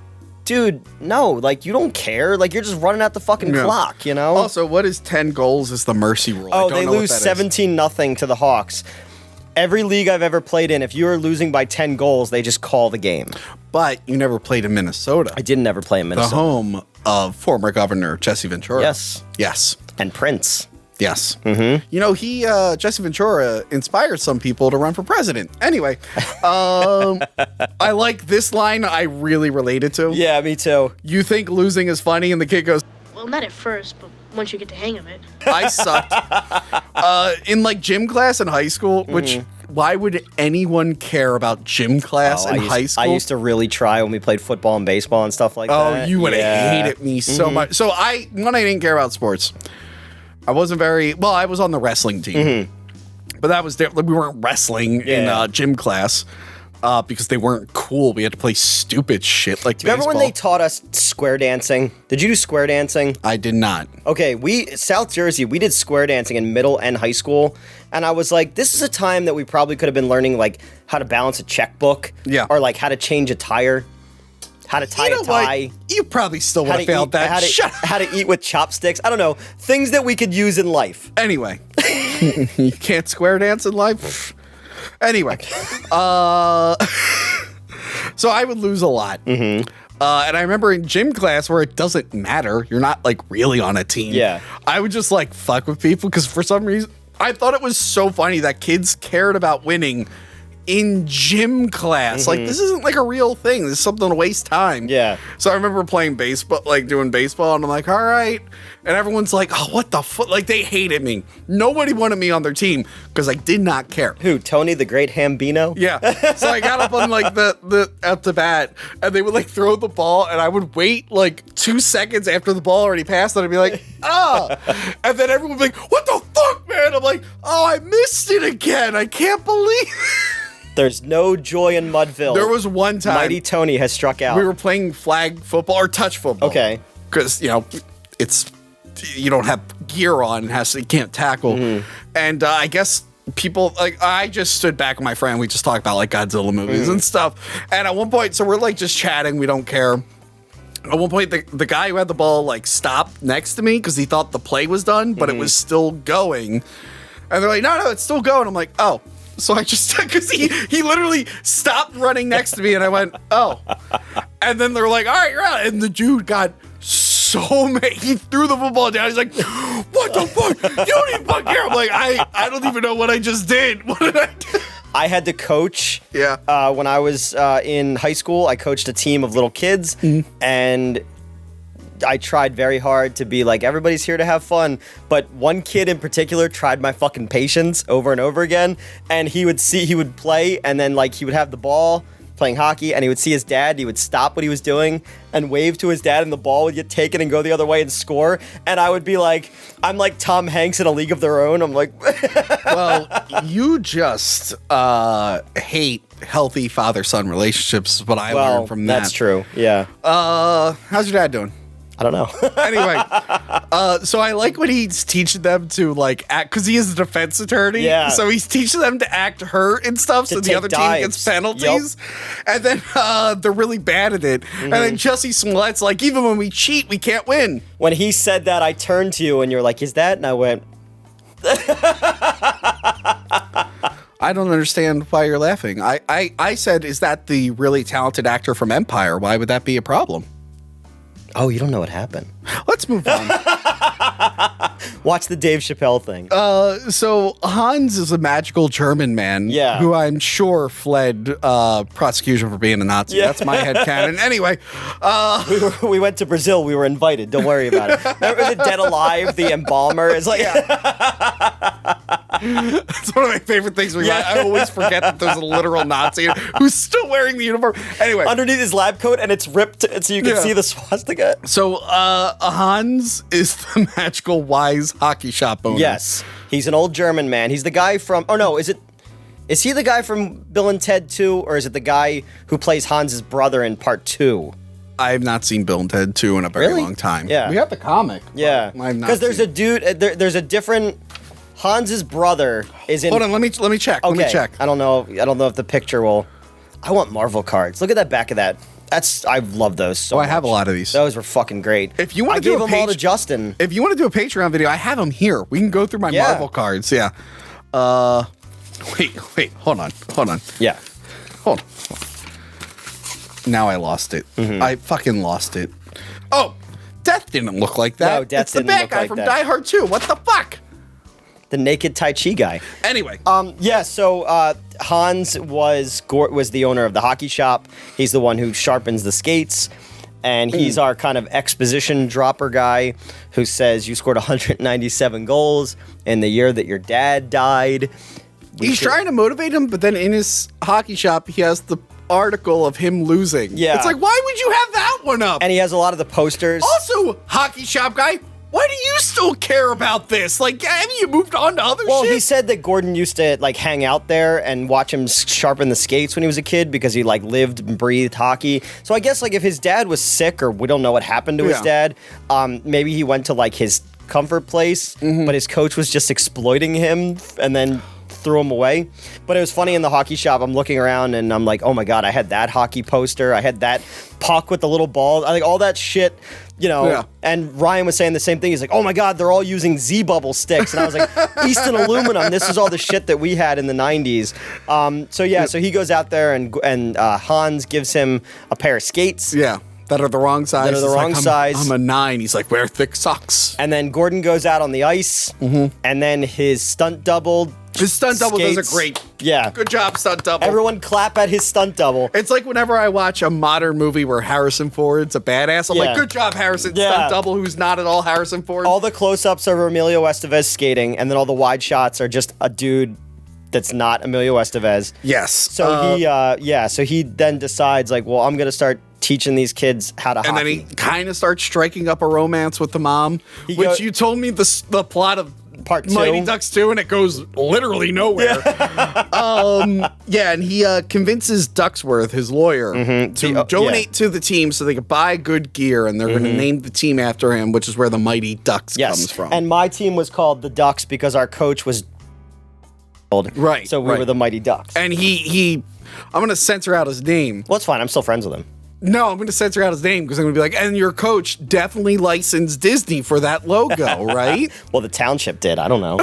dude, no, like you don't care. Like you're just running out the fucking clock, you know. Also, what is 10 goals is the mercy rule? Oh, they lose 17-0 to the Hawks. Every league I've ever played in, if you're losing by 10 goals, they just call the game. But you never played in Minnesota. I didn't ever play in Minnesota. The home of former Governor Jesse Ventura. Yes. And Prince. Yes. You know, Jesse Ventura inspired some people to run for president. Anyway, I like this line. I really related to. Yeah, me too. You think losing is funny? And the kid goes, well, not at first, but once you get the hang of it. I sucked. In like gym class in high school, which why would anyone care about gym class in high school? I used to really try when we played football and baseball and stuff like that. Oh, you would have hated me so much. So I didn't care about sports. I wasn't very, well, I was on the wrestling team. But that was, we weren't wrestling in gym class. Because they weren't cool. We had to play stupid shit like baseball. Remember when they taught us square dancing? Did you do square dancing? I did not. Okay, South Jersey, we did square dancing in middle and high school. And I was like, this is a time that we probably could have been learning like how to balance a checkbook. Yeah. Or like how to change a tire. How to tie a tie. You probably still would have failed that. How to eat with chopsticks. I don't know. Things that we could use in life. Anyway. You can't square dance in life? Anyway. So I would lose a lot. And I remember in gym class where it doesn't matter. You're not like really on a team. Yeah. I would just like fuck with people because for some reason I thought it was so funny that kids cared about winning in gym class. Like, this isn't like a real thing. This is something to waste time. Yeah. So I remember playing baseball, like doing baseball, and I'm like, all right. And everyone's like, oh, what the fuck? Like, they hated me. Nobody wanted me on their team because I did not care. Who, Tony the Great Hambino? Yeah. So I got up on like the at the bat, and they would like throw the ball, and I would wait like 2 seconds after the ball already passed, and I'd be like, ah. And then everyone would be like, what the fuck, man? I'm like, oh, I missed it again. I can't believe There's no joy in Mudville. There was one time. Mighty Tony has struck out. We were playing flag football or touch football. Okay. Because, you know, you don't have gear on, you can't tackle. And I guess people, like, I just stood back with my friend. We just talked about, like, Godzilla movies and stuff. And at one point, so we're, like, just chatting. We don't care. At one point, the guy who had the ball, like, stopped next to me because he thought the play was done, but it was still going. And they're like, no, it's still going. I'm like, oh. So I just, because he literally stopped running next to me, and I went, oh. And then they're like, all right, you're out. And the dude got so mad. He threw the football down. He's like, what the fuck? You don't even fuck care. I'm like, I don't even know what I just did. What did I do? I had to coach. Yeah. When I was in high school, I coached a team of little kids, and I tried very hard to be like, everybody's here to have fun. But one kid in particular tried my fucking patience over and over again. And he would play, and then like he would have the ball playing hockey, and he would see his dad, and he would stop what he was doing and wave to his dad, and the ball would get taken and go the other way and score. And I would be like, I'm like Tom Hanks in A League of Their Own. I'm like, well, you just hate healthy father-son relationships is what I learned from that. That's true. Yeah. How's your dad doing? I don't know. Anyway, so I like when he's teaching them to like act, because he is a defense attorney. Yeah. So he's teaching them to act hurt and stuff, so the other team gets penalties. Yep. And then they're really bad at it. And then Jesse Smollett's like, even when we cheat, we can't win. When he said that, I turned to you and you're like, is that? And I went, I don't understand why you're laughing. I said, is that the really talented actor from Empire? Why would that be a problem? Oh, you don't know what happened. Let's move on. Watch the Dave Chappelle thing. So Hans is a magical German man who I'm sure fled prosecution for being a Nazi. Yeah. That's my headcanon. Anyway. We went to Brazil. We were invited. Don't worry about it. Remember the Dead Alive, the embalmer? It's like... That's one of my favorite things. I always forget that there's a literal Nazi who's still wearing the uniform. Anyway. Underneath his lab coat, and it's ripped so you can see the swastika. So Hans is the magical wise hockey shop owner. Yes. He's an old German man. He's the guy from... Oh, no. Is Is he the guy from Bill and Ted 2, or is it the guy who plays Hans's brother in part 2? I have not seen Bill and Ted 2 in a very Really? long time. Yeah. We have the comic. Yeah. Because there's a dude, there's a different, Hans's brother is in... Hold on, let me check. Okay. Let me check. I don't know if the picture will... I want Marvel cards. Look at that back of that. I love those so much. I have a lot of these. Those were fucking great. If you want I to do gave a them all to page- Justin. If you want to do a Patreon video, I have them here. We can go through my Marvel cards. Yeah. Wait. Hold on. Yeah. Hold on. Now I lost it. I fucking lost it. Oh, Death didn't look like that. No, Death it's the didn't bad look guy like from that. Die Hard 2. What the fuck? The naked Tai Chi guy. Anyway. So Hans was the owner of the hockey shop. He's the one who sharpens the skates. And he's our kind of exposition dropper guy who says you scored 197 goals in the year that your dad died. He's trying to motivate him, but then in his hockey shop, he has the article of him losing. Yeah. It's like, why would you have that one up? And he has a lot of the posters. Also, hockey shop guy, why do you still care about this? Like, haven't you moved on to other Well, shit? he said that Gordon used to like hang out there and watch him sharpen the skates when he was a kid because he like lived and breathed hockey. So I guess like if his dad was sick or we don't know what happened to his dad, maybe he went to like his comfort place, but his coach was just exploiting him and then threw him away. But it was funny in the hockey shop. I'm looking around and I'm like, oh my God, I had that hockey poster. I had that puck with the little ball. I think all that shit, you know. Yeah. And Ryan was saying the same thing. He's like, oh my God, they're all using Z-Bubble sticks. And I was like, Easton Aluminum, this is all the shit that we had in the 90s. So he goes out there and Hans gives him a pair of skates. Yeah. That are the wrong size. That are the He's wrong like, size. I'm a 9. He's like, wear thick socks. And then Gordon goes out on the ice. And then his stunt double. His stunt double does a skates. great. Yeah. Good job, stunt double. Everyone clap at his stunt double. It's like whenever I watch a modern movie where Harrison Ford's a badass, I'm like, good job, Harrison. Yeah. Stunt double who's not at all Harrison Ford. All the close-ups are Emilio Estevez skating, and then all the wide shots are just a dude that's not Emilio Estevez. Yes. So so he then decides like, well, I'm gonna start teaching these kids how to hockey. And then he kind of starts striking up a romance with the mom, which you told me the plot of Part 2. Mighty Ducks 2, and it goes literally nowhere. And he convinces Ducksworth, his lawyer, to donate to the team so they could buy good gear, and they're going to name the team after him, which is where the Mighty Ducks comes from. And my team was called the Ducks because our coach was right. So we were the Mighty Ducks. And I'm going to censor out his name. Well, it's fine. I'm still friends with him. No, I'm going to censor out his name because I'm going to be like, and your coach definitely licensed Disney for that logo, right? Well, the township did. I don't know.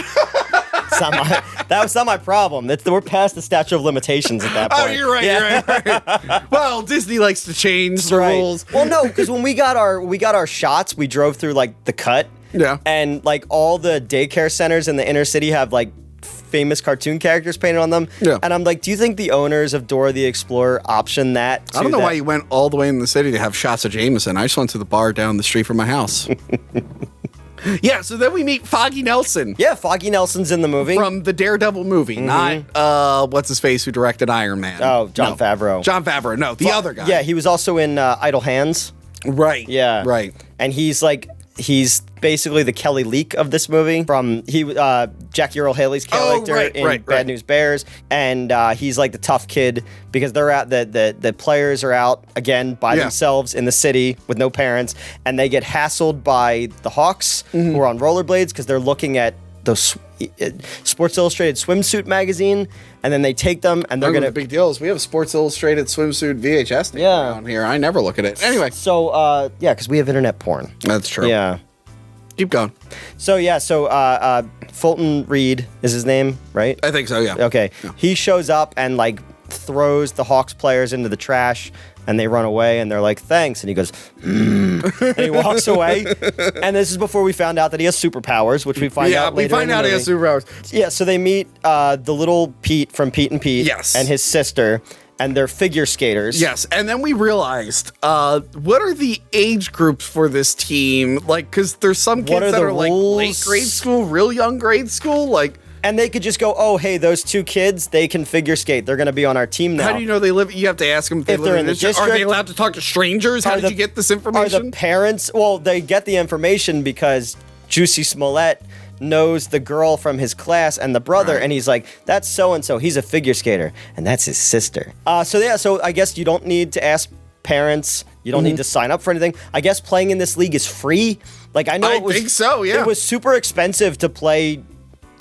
That's not my problem. We're past the statute of limitations at that point. Oh, you're right. You're right. Well, Disney likes to change the rules. Well, no, because when we got our shots, we drove through like the cut. Yeah. And like all the daycare centers in the inner city have like famous cartoon characters painted on them. Yeah. And I'm like, do you think the owners of Dora the Explorer option that? I don't know why you went all the way in the city to have shots of Jameson. I just went to the bar down the street from my house. Yeah, so then we meet Foggy Nelson. Yeah, Foggy Nelson's in the movie. From the Daredevil movie, not what's his face who directed Iron Man. Oh, Jon Favreau. Jon Favreau, no, the other guy. Yeah, he was also in Idle Hands. Right. Yeah. Right. And he's basically the Kelly Leak of this movie. Jackie Earl Haley's character in Bad News Bears, and he's like the tough kid because they're out. The players are out again by themselves in the city with no parents, and they get hassled by the Hawks who are on rollerblades because they're looking at those Sports Illustrated swimsuit magazine, and then they take them and they're gonna. The big deal is we have a Sports Illustrated swimsuit VHS tape around here. I never look at it. Anyway, so because we have internet porn. That's true. Yeah. Keep going. So Fulton Reed is his name, right? I think so, yeah. Okay. Yeah. He shows up and like throws the Hawks players into the trash, and they run away, and they're like, thanks. And he goes, and he walks away. And this is before we found out that he has superpowers, which we find out later. Yeah, we find out he has superpowers. Yeah, so they meet the little Pete from Pete and Pete and his sister, and they're figure skaters. Yes, and then we realized, what are the age groups for this team? Like, because there's some kids that are like late grade school, real young grade school, like... And they could just go, oh, hey, those two kids, they can figure skate. They're going to be on our team now. How do you know they live? You have to ask them if they're in the district. Are they allowed to talk to strangers? How did you get this information? Are the parents? Well, they get the information because Juicy Smollett knows the girl from his class and the brother, and he's like, that's so-and-so, he's a figure skater, and that's his sister. So I guess you don't need to ask parents, you don't need to sign up for anything. I guess playing in this league is free. Like, I know I think so, yeah. It was super expensive to play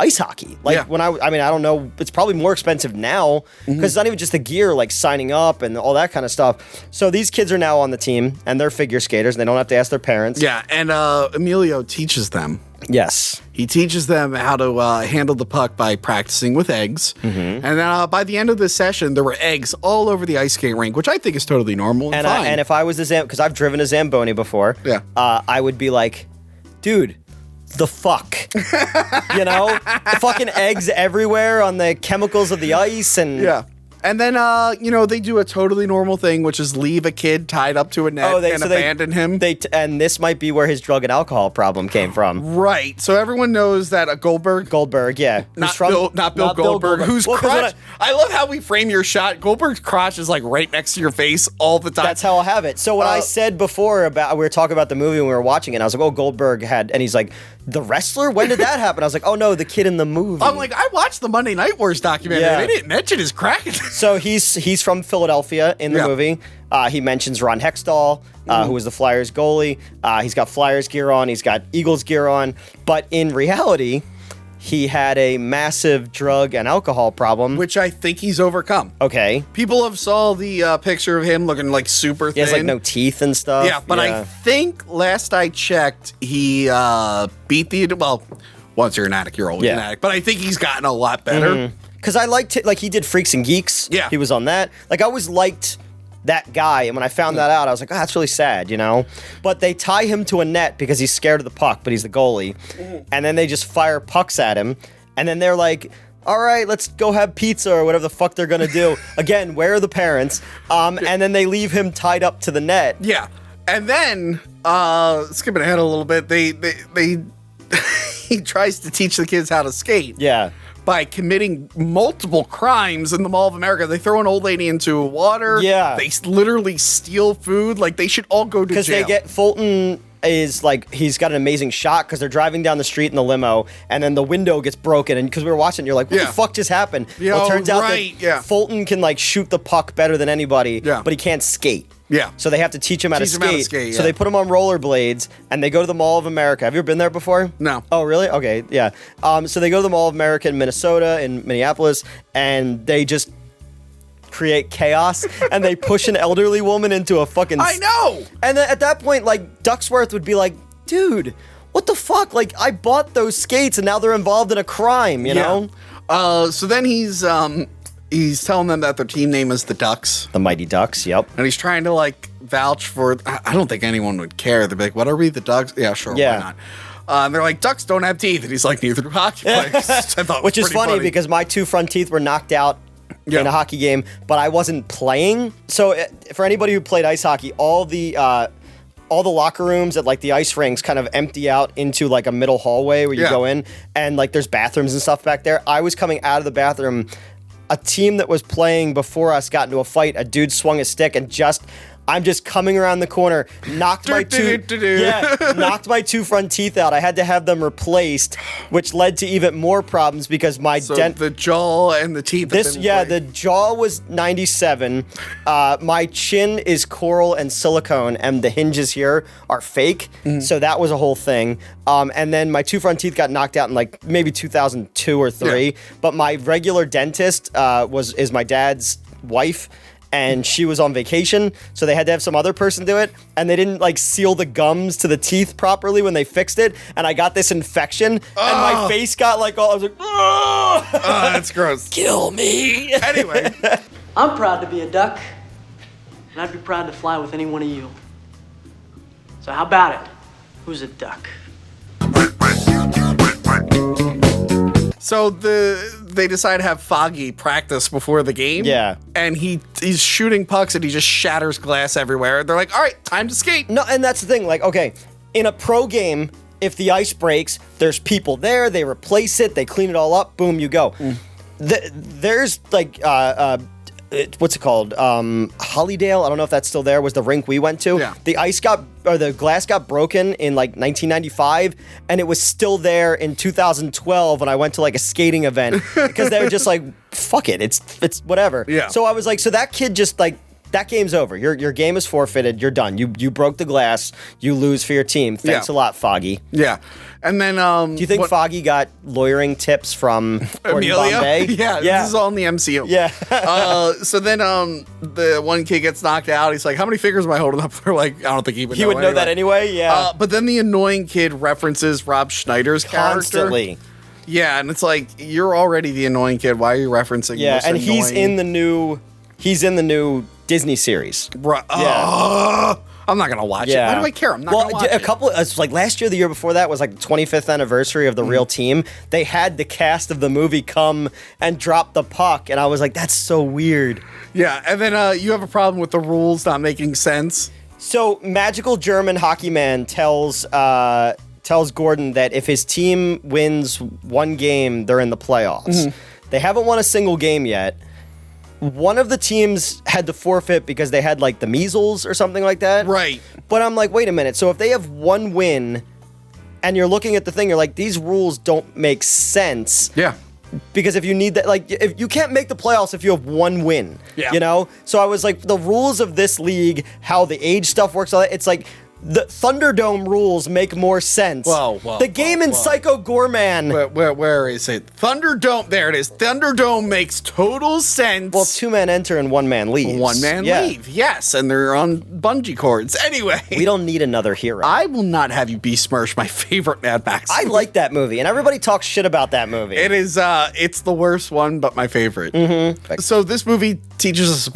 ice hockey. Like, when I don't know, it's probably more expensive now, because it's not even just the gear, like signing up and all that kind of stuff. So these kids are now on the team, and they're figure skaters, and they don't have to ask their parents. Yeah, and Emilio teaches them. Yes. He teaches them how to handle the puck by practicing with eggs. And then by the end of the session, there were eggs all over the ice skate rink, which I think is totally normal and fine. And if I was because I've driven a Zamboni before, I would be like, dude, the fuck? You know? Fucking eggs everywhere on the chemicals of the ice and... Yeah. And then, they do a totally normal thing, which is leave a kid tied up to a net and abandon him. And this might be where his drug and alcohol problem came from. Right. So everyone knows that Goldberg, yeah. Not Bill Goldberg, whose crotch... I love how we frame your shot. Goldberg's crotch is like right next to your face all the time. That's how I'll have it. So when I said before we were talking about the movie when we were watching it, I was like, oh, Goldberg had... And he's like, the wrestler? When did that happen? I was like, oh, no, the kid in the movie. I'm like, I watched the Monday Night Wars documentary. Yeah. They didn't mention his crack. So he's from Philadelphia in the movie. He mentions Ron Hextall, who was the Flyers goalie. He's got Flyers gear on. He's got Eagles gear on. But in reality, he had a massive drug and alcohol problem. Which I think he's overcome. Okay. People have saw the picture of him looking like super thin. He has like no teeth and stuff. Yeah, but I think last I checked, he beat once you're an addict, you're always an addict. But I think he's gotten a lot better. Because I liked it, like he did Freaks and Geeks. Yeah. He was on that. Like I always liked that guy. And when I found that out, I was like, oh, that's really sad, you know? But they tie him to a net because he's scared of the puck, but he's the goalie. And then they just fire pucks at him. And then they're like, all right, let's go have pizza or whatever the fuck they're going to do. Again, where are the parents? And then they leave him tied up to the net. Yeah. And then, skipping ahead a little bit, they he tries to teach the kids how to skate. Yeah. By committing multiple crimes in the Mall of America. They throw an old lady into water. Yeah. They literally steal food. Like, they should all go to jail. Because Fulton is like, he's got an amazing shot because they're driving down the street in the limo and then the window gets broken. And because we were watching, you're like, what the fuck just happened? Well, it turns out that Fulton can like shoot the puck better than anybody, but he can't skate. Yeah. So they have to teach him how to skate. So they put him on rollerblades and they go to the Mall of America. Have you ever been there before? No. Oh, really? Okay, yeah. So they go to the Mall of America in Minnesota, in Minneapolis, and they just create chaos and they push an elderly woman into a fucking... I know! And then at that point, like, Ducksworth would be like, dude, what the fuck? Like, I bought those skates and now they're involved in a crime, you know? So then he's telling them that their team name is the Ducks. The Mighty Ducks, yep. And he's trying to, like, vouch for... I don't think anyone would care. They'd be like, what are we, the Ducks? Yeah, sure, why not? And they're like, ducks don't have teeth. And he's like, neither do hockey players. I thought Which is funny because my two front teeth were knocked out in a hockey game, but I wasn't playing. So for anybody who played ice hockey, all the locker rooms at like the ice rinks kind of empty out into like a middle hallway where you go in and like there's bathrooms and stuff back there. I was coming out of the bathroom. A team that was playing before us got into a fight. A dude swung a stick and I'm just coming around the corner, knocked my two front teeth out. I had to have them replaced, which led to even more problems because my the jaw and the teeth. The jaw was 97. My chin is coral and silicone, and the hinges here are fake. So that was a whole thing. And then my two front teeth got knocked out in like maybe 2002 or 3. Yeah. But my regular dentist is my dad's wife. And she was on vacation, so they had to have some other person do it, and they didn't like seal the gums to the teeth properly when they fixed it, and I got this infection, and my face got like all, I was like, that's gross. Kill me. Anyway. I'm proud to be a duck, and I'd be proud to fly with any one of you. So how about it? Who's a duck? So they decide to have Foggy practice before the game. Yeah. And he's shooting pucks and he just shatters glass everywhere. They're like, all right, time to skate. No, and that's the thing. Like, okay, in a pro game, if the ice breaks, there's people there, they replace it, they clean it all up, boom, you go. There's like what's it called? Hollydale. I don't know if that's still there. Was the rink we went to? Yeah. The glass got broken in like 1995, and it was still there in 2012 when I went to like a skating event because they were just like, fuck it, it's whatever. Yeah. So I was like, so that kid just like. That game's over. Your game is forfeited. You're done. You broke the glass. You lose for your team. Thanks a lot, Foggy. Yeah. And then do you think Foggy got lawyering tips from Gordon Bombay? Yeah, this is all in the MCU. Yeah. So then the one kid gets knocked out. He's like, how many fingers am I holding up? They're like, I don't think he would know. He would know that anyway, yeah. But then the annoying kid references Rob Schneider's Constantly. character. Yeah, and it's like, you're already the annoying kid. Why are you referencing Yeah, and annoying? he's in the new Disney series. Right. I'm not gonna watch it. Why do I care? I'm not gonna watch it. It's like last year, the year before that was like the 25th anniversary of the Real Team. They had the cast of the movie come and drop the puck, and I was like, that's so weird. Yeah, and then you have a problem with the rules not making sense. So magical German hockey man tells Gordon that if his team wins one game, they're in the playoffs. They haven't won a single game yet. One of the teams had to forfeit because they had like the measles or something like that. Right. But I'm like, wait a minute. So if they have one win and you're looking at the thing, you're like, these rules don't make sense. Yeah. Because if you need that, like, if you can't make the playoffs if you have one win. Yeah. You know? So I was like, the rules of this league, how the age stuff works, all that, it's like, the Thunderdome rules make more sense. The game in Psycho Gorman. Where is it? Thunderdome. There it is. Thunderdome makes total sense. Well, 2 men enter and 1 man leaves. 1 man leave. Yes, and they're on bungee cords. Anyway, we don't need another hero. I will not have you besmirch my favorite Mad Max movie. I like that movie, and everybody talks shit about that movie. It is. It's the worst one, but my favorite. So this movie teaches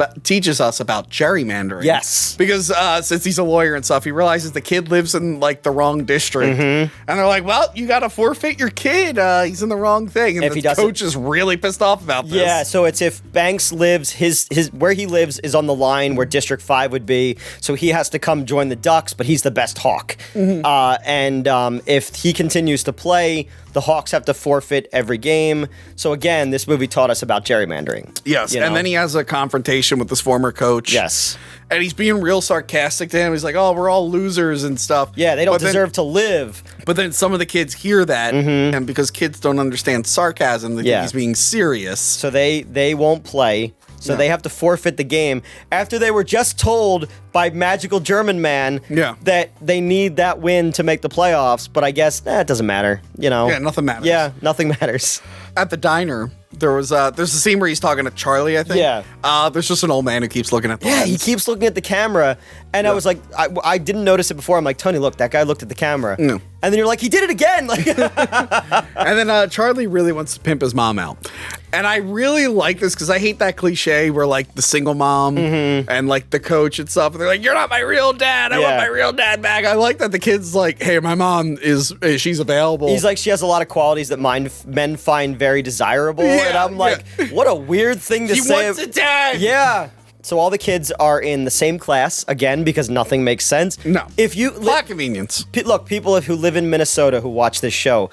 us about gerrymandering. Yes, because since he's a lawyer and stuff, he realizes the kid lives in like the wrong district, and they're like, "Well, you got to forfeit your kid. He's in the wrong thing." And the coach is really pissed off about this. Yeah, so it's if Banks lives his where he lives is on the line where District 5 would be, so he has to come join the Ducks, but he's the best Hawk. And if he continues to play, the Hawks have to forfeit every game. So again, this movie taught us about gerrymandering. Yes, and then he has a confrontation with this former coach. Yes. And he's being real sarcastic to him. He's like, "Oh, we're all losers and stuff." Yeah, they don't deserve to live. But then some of the kids hear that, and because kids don't understand sarcasm, they think he's being serious. So they won't play. So they have to forfeit the game after they were just told by magical German man that they need that win to make the playoffs. But I guess it doesn't matter. You know? Yeah, nothing matters. Yeah, nothing matters. At the diner, there's a scene where he's talking to Charlie, I think. Yeah. There's just an old man who keeps looking at the lens. He keeps looking at the camera. And I was like, I didn't notice it before. I'm like, Tony, look, that guy looked at the camera. No. And then you're like, he did it again. Like, and then Charlie really wants to pimp his mom out. And I really like this because I hate that cliche where like the single mom and like the coach and stuff, and they're like, "You're not my real dad. I want my real dad back." I like that the kid's like, "Hey, my mom she's available." He's like, she has a lot of qualities that men find very desirable. And I'm like, what a weird thing to say. He wants a dad. Yeah. So all the kids are in the same class again because nothing makes sense. No. If you plot convenience. Look, people who live in Minnesota who watch this show,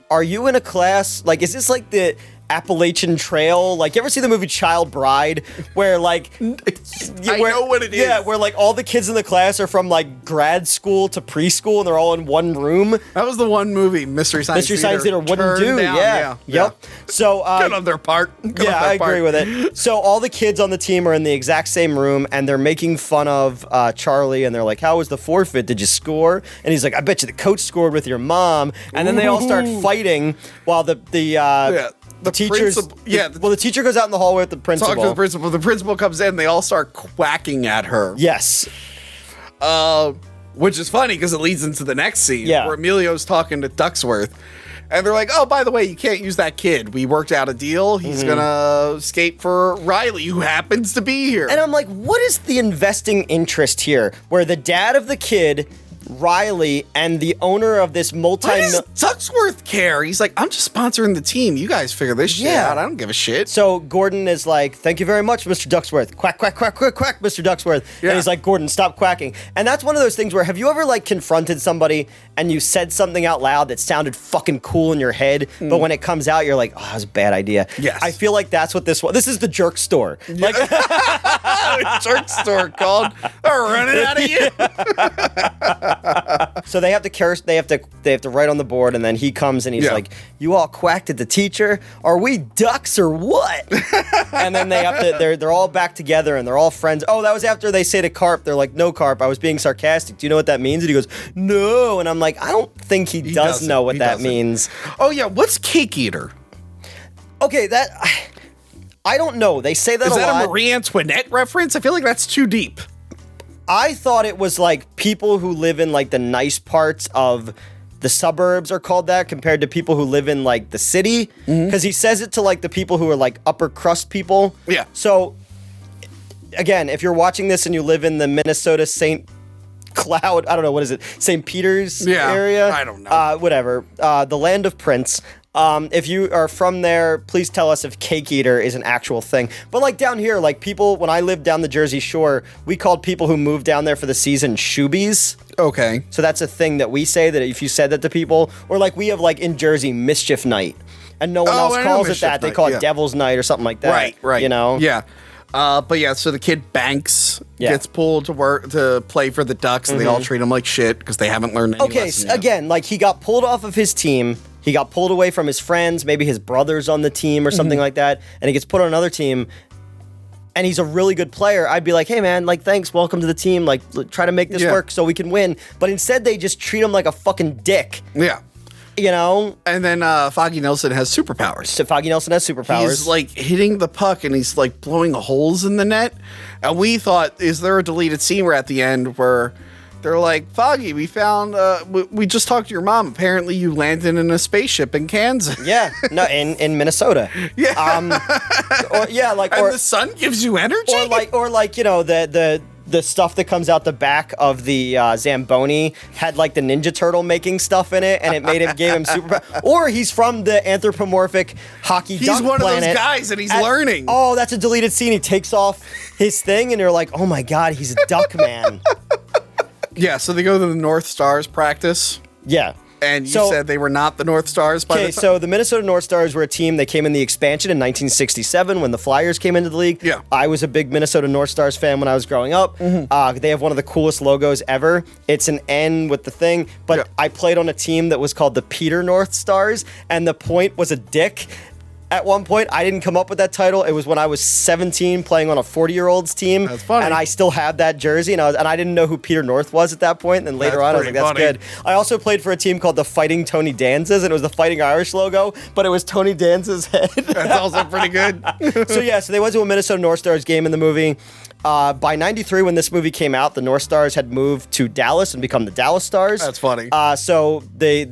are you in a class like? Is this like the Appalachian Trail? Like, you ever see the movie Child Bride, where like I know what it is. Yeah, where like all the kids in the class are from like grad school to preschool, and they're all in one room. That was the one movie Mystery Science Theater wouldn't do. Down. Yep. So good on their part. I agree with it. So all the kids on the team are in the exact same room, and they're making fun of Charlie, and they're like, "How was the forfeit? Did you score?" And he's like, "I bet you the coach scored with your mom." And then they all start fighting while the teachers, the teacher goes out in the hallway with the principal. Talk to the principal. The principal comes in. They all start quacking at her. Yes. Which is funny because it leads into the next scene where Emilio's talking to Ducksworth. And they're like, "Oh, by the way, you can't use that kid. We worked out a deal. He's gonna skate for Reilly, who happens to be here." And I'm like, what is the investing interest here? Where the dad of the kid Reilly and the owner of this Why does multi-million... Ducksworth care? He's like, I'm just sponsoring the team. You guys figure this shit Yeah. out. I don't give a shit. So Gordon is like, thank you very much, Mr. Ducksworth. Quack, quack, quack, quack, quack, Mr. Ducksworth. Yeah. And he's like, Gordon, stop quacking. And that's one of those things where, have you ever like confronted somebody and you said something out loud that sounded fucking cool in your head, but when it comes out, you're like, oh, that was a bad idea. Yes. I feel like that's what this was. This is the jerk store. Like, Jerk store called. They're running out of you. so they have to curse. They have to write on the board, and then he comes and he's Yeah. like, "You all quacked at the teacher? Are we ducks or what?" And then they have to. They're all back together and they're all friends. Oh, that was after they say to Carp, they're like, "No, Carp, I was being sarcastic. Do you know what that means?" And he goes, "No." And I'm like, I don't think he does doesn't. know what He that doesn't. means. Oh, yeah. What's Cake Eater? Okay, I don't know. They say that Is a that lot. a Marie Antoinette reference? I feel like that's too deep. I thought it was like people who live in like the nice parts of the suburbs are called that compared to people who live in like the city. Because he says it to like the people who are like upper crust people. Yeah. So again, if you're watching this and you live in the Minnesota St. Cloud, I don't know, what is it? St. Peter's area? I don't know. Whatever. The land of Prince. If you are from there, please tell us if Cake Eater is an actual thing. But like down here, like people, when I lived down the Jersey Shore, we called people who moved down there for the season shoobies. Okay. So that's a thing that we say, that if you said that to people, or like we have like in Jersey Mischief Night, and no one else I know calls it Mischief that. They Night, call yeah. it Devil's Night or something like that. Right. You know? Yeah. But yeah, so the kid Banks Yeah. gets pulled to work to play for the Ducks, and they all treat him like shit because they haven't learned any Okay, lesson yet. again, like he got pulled off of his team. He got pulled away from his friends, maybe his brother's on the team or something like that, and he gets put on another team. And he's a really good player. I'd be like, hey man, like thanks, welcome to the team. Like try to make this Yeah. work so we can win. But instead, they just treat him like a fucking dick. Yeah. You know, And then Foggy Nelson has superpowers. so Foggy Nelson has superpowers. He's like hitting the puck and he's like blowing holes in the net. And we thought, is there a deleted scene where at the end where they're like, Foggy, we found, we just talked to your mom. Apparently you landed in a spaceship in Kansas. Yeah, no, in Minnesota. Yeah. Or yeah, like And or the sun gives you energy? or like you know the stuff that comes out the back of the Zamboni had like the Ninja Turtle making stuff in it, and it gave him super. Or he's from the anthropomorphic hockey. He's duck one of those planet. guys and he's learning. Oh, that's a deleted scene. He takes off his thing, and you're like, oh my god, he's a duck man. Yeah, so they go to the North Stars practice. Yeah. And you So- said they were not the North Stars by Okay, the time? so the Minnesota North Stars were a team that came in the expansion in 1967 when the Flyers came into the league. Yeah. I was a big Minnesota North Stars fan when I was growing up. They have one of the coolest logos ever. It's an N with the thing, but Yeah. I played on a team that was called the Peter North Stars, and the point was a dick. At one point, I didn't come up with that title. It was when I was 17 playing on a 40-year-old's team. That's funny. And I still have that jersey, and I didn't know who Peter North was at that point. And then later That's on, I was like, pretty that's funny. good. I also played for a team called the Fighting Tony Danzas, and it was the Fighting Irish logo, but it was Tony Danza's head. That's also pretty good. So they went to a Minnesota North Stars game in the movie. By 93, when this movie came out, the North Stars had moved to Dallas and become the Dallas Stars. That's funny. So they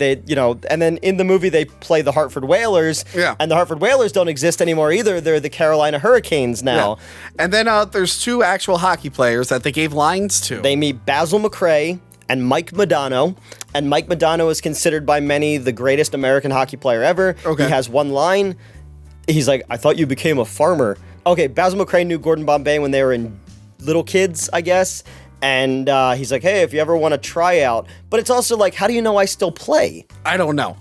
and then in the movie they play the Hartford Whalers. Yeah. And the Hartford Whalers don't exist anymore either. They're the Carolina Hurricanes now. Yeah. And then there's two actual hockey players that they gave lines to. They meet Basil McRae and Mike Modano. And Mike Modano is considered by many the greatest American hockey player ever. Okay. He has one line. He's like, I thought you became a farmer. Okay, Basil McRae knew Gordon Bombay when they were in little kids, I guess. And he's like, hey, if you ever want to try out. But it's also like, how do you know I still play? I don't know.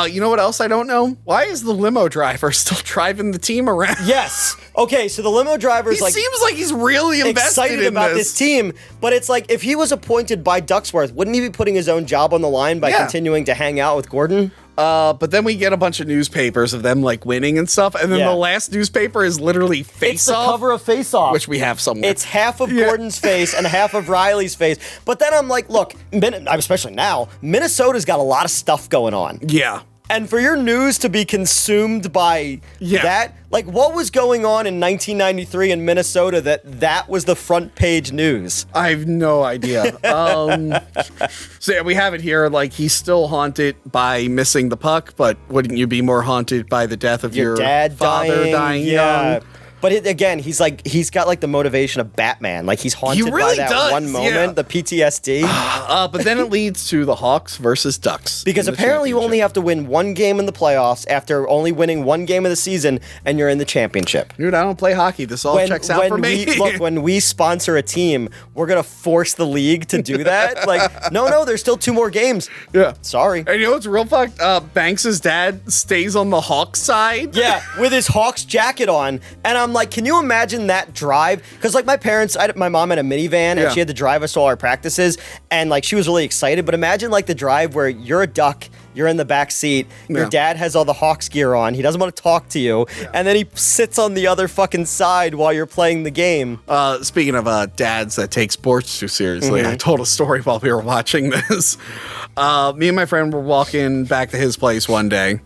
You know what else I don't know? Why is the limo driver still driving the team around? Yes. Okay, so the limo driver's He like seems like he's really invested excited in about this team, but it's like if he was appointed by Ducksworth, wouldn't he be putting his own job on the line by Yeah. continuing to hang out with Gordon? But then we get a bunch of newspapers of them like winning and stuff, and then Yeah. the last newspaper is literally Face It's the Off, cover of Face Off. which we have somewhere. It's half of Gordon's face and half of Reilly's face. But then I'm like, look, especially now, Minnesota's got a lot of stuff going on. Yeah. And for your news to be consumed by that, like what was going on in 1993 in Minnesota that was the front page news? I have no idea. So yeah, we have it here. Like he's still haunted by missing the puck, but wouldn't you be more haunted by the death of your dad father dying yeah. young? But again, he's got like the motivation of Batman. Like he's haunted really by that does, one moment, the PTSD. But then it leads to the Hawks versus Ducks. Because apparently you only have to win one game in the playoffs after only winning one game of the season, and you're in the championship. Dude, I don't play hockey. This all checks out for me. When we sponsor a team, we're going to force the league to do that. Like, no, there's still 2 more games. Yeah. Sorry. And you know what's real fucked? Banks' dad stays on the Hawks side. Yeah, with his Hawks jacket on. And I'm like, can you imagine that drive? Because like my mom had a minivan and she had to drive us to all our practices. And like she was really excited. But imagine like the drive where you're a Duck, you're in the back seat, your dad has all the Hawks gear on, he doesn't want to talk to you, and then he sits on the other fucking side while you're playing the game. Speaking of dads that take sports too seriously, I told a story while we were watching this. Me and my friend were walking back to his place one day.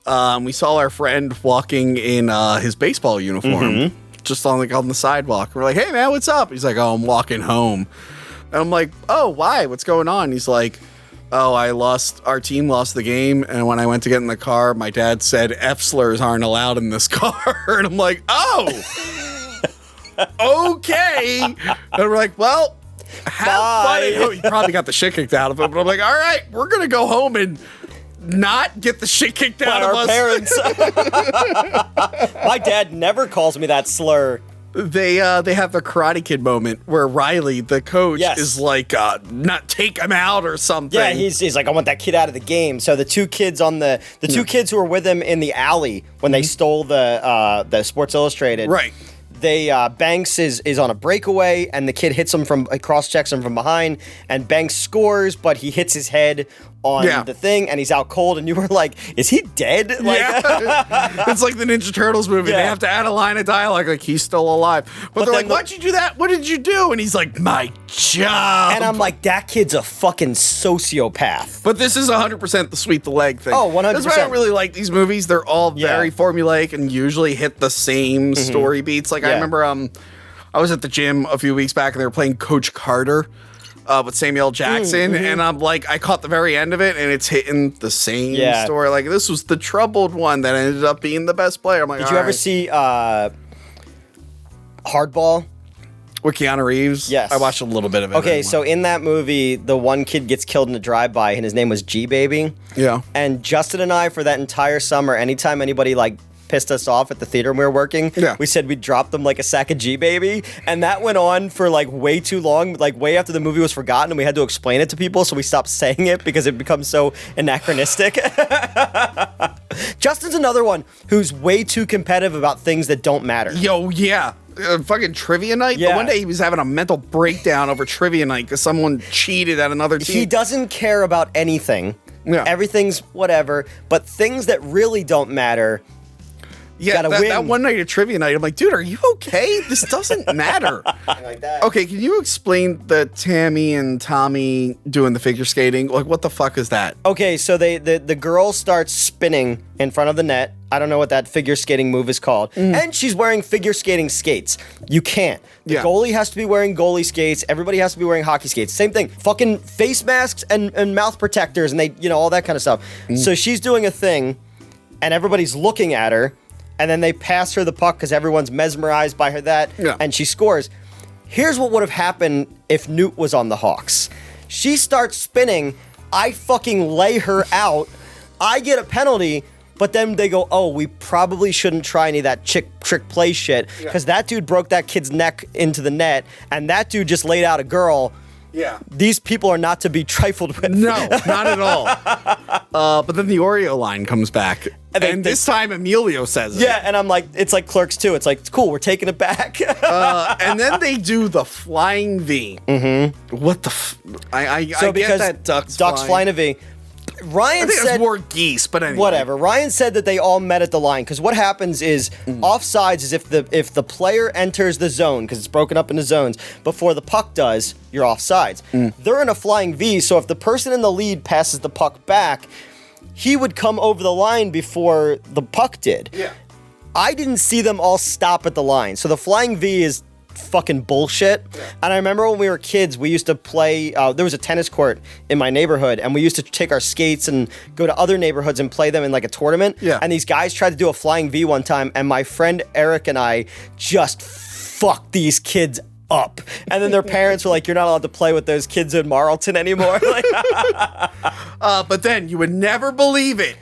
We saw our friend walking in his baseball uniform, just on the sidewalk. We're like, "Hey man, what's up?" He's like, "Oh, I'm walking home." And I'm like, "Oh, why? What's going on?" He's like, "Oh, our team lost the game, and when I went to get in the car, my dad said F slurs aren't allowed in this car." And I'm like, "Oh, okay." And we're like, "Well, have fun." Oh, he probably got the shit kicked out of him, but I'm like, "All right, we're gonna go home and not get the shit kicked out of our us." Parents. My dad never calls me that slur. They have the Karate Kid moment where Reilly, the coach, is like, not take him out or something. Yeah, he's like, I want that kid out of the game. So the 2 kids two kids who were with him in the alley when they stole the Sports Illustrated. Right. They Banks is on a breakaway, and the kid hits him cross-checks him from behind, and Banks scores, but he hits his head on the thing, and he's out cold, and you were like, is he dead? Like, it's like the Ninja Turtles movie. They have to add a line of dialogue like he's still alive. But they're like, why'd you do that? What did you do? And he's like, my job. And I'm like, that kid's a fucking sociopath. But this is 100% the sweep the leg thing. Oh, 100%. That's why I don't really like these movies. They're all very formulaic and usually hit the same story beats. Like I remember I was at the gym a few weeks back and they were playing Coach Carter with Samuel Jackson, and I'm like, I caught the very end of it, and it's hitting the same story. Like this was the troubled one that ended up being the best player. I'm like, did you ever see Hardball? With Keanu Reeves? Yes. I watched a little bit of it. Okay, so in that movie, the one kid gets killed in a drive-by, and his name was G-Baby. Yeah. And Justin and I, for that entire summer, anytime anybody, like, pissed us off at the theater when we were working, we said we'd drop them, like, a sack of G-Baby. And that went on for, like, way too long, like, way after the movie was forgotten, and we had to explain it to people, so we stopped saying it because it becomes so anachronistic. Justin's another one who's way too competitive about things that don't matter. Yo, yeah. Fucking trivia night. Yeah. The one day he was having a mental breakdown over trivia night because someone cheated at another team. He doesn't care about anything. Yeah. Everything's whatever. But things that really don't matter, yeah, gotta win. That one night at trivia night, I'm like, dude, are you okay? This doesn't matter. like that. Okay, can you explain the Tammy and Tommy doing the figure skating? Like, what the fuck is that? Okay, so the girl starts spinning in front of the net. I don't know what that figure skating move is called. And she's wearing figure skating skates. You can't. The goalie has to be wearing goalie skates. Everybody has to be wearing hockey skates. Same thing. Fucking face masks and mouth protectors and they, all that kind of stuff. So she's doing a thing and everybody's looking at her and then they pass her the puck because everyone's mesmerized by her and she scores. Here's what would have happened if Newt was on the Hawks. She starts spinning. I fucking lay her out. I get a penalty. But then they go, oh, we probably shouldn't try any of that trick play shit because that dude broke that kid's neck into the net and that dude just laid out a girl. Yeah. These people are not to be trifled with. No, not at all. But then the Oreo line comes back. And this time Emilio says it. Yeah, and I'm like, it's like Clerks 2. It's like, it's cool, we're taking it back. And then they do the flying V. What the I get that Ducks flying a V. Ryan I think said it's more geese, but anyway. Whatever. Ryan said that they all met at the line because what happens is offsides is if the player enters the zone because it's broken up into zones before the puck does, you're offsides. They're in a flying V, so if the person in the lead passes the puck back, he would come over the line before the puck did. Yeah. I didn't see them all stop at the line, so the flying V is fucking bullshit. And I remember when we were kids, we used to play, there was a tennis court in my neighborhood, and we used to take our skates and go to other neighborhoods and play them in like a tournament. Yeah. And these guys tried to do a flying V one time, and my friend Eric and I just fucked these kids up. And then their parents were like, you're not allowed to play with those kids in Marlton anymore. Like, but then you would never believe it.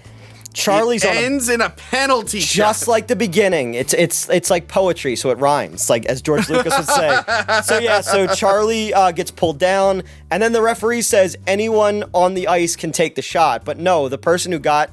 Charlie's it ends in a penalty just shot. like the beginning. It's like poetry, so it rhymes, like as George Lucas would say. So Charlie gets pulled down, and then the referee says anyone on the ice can take the shot, but no, the person who got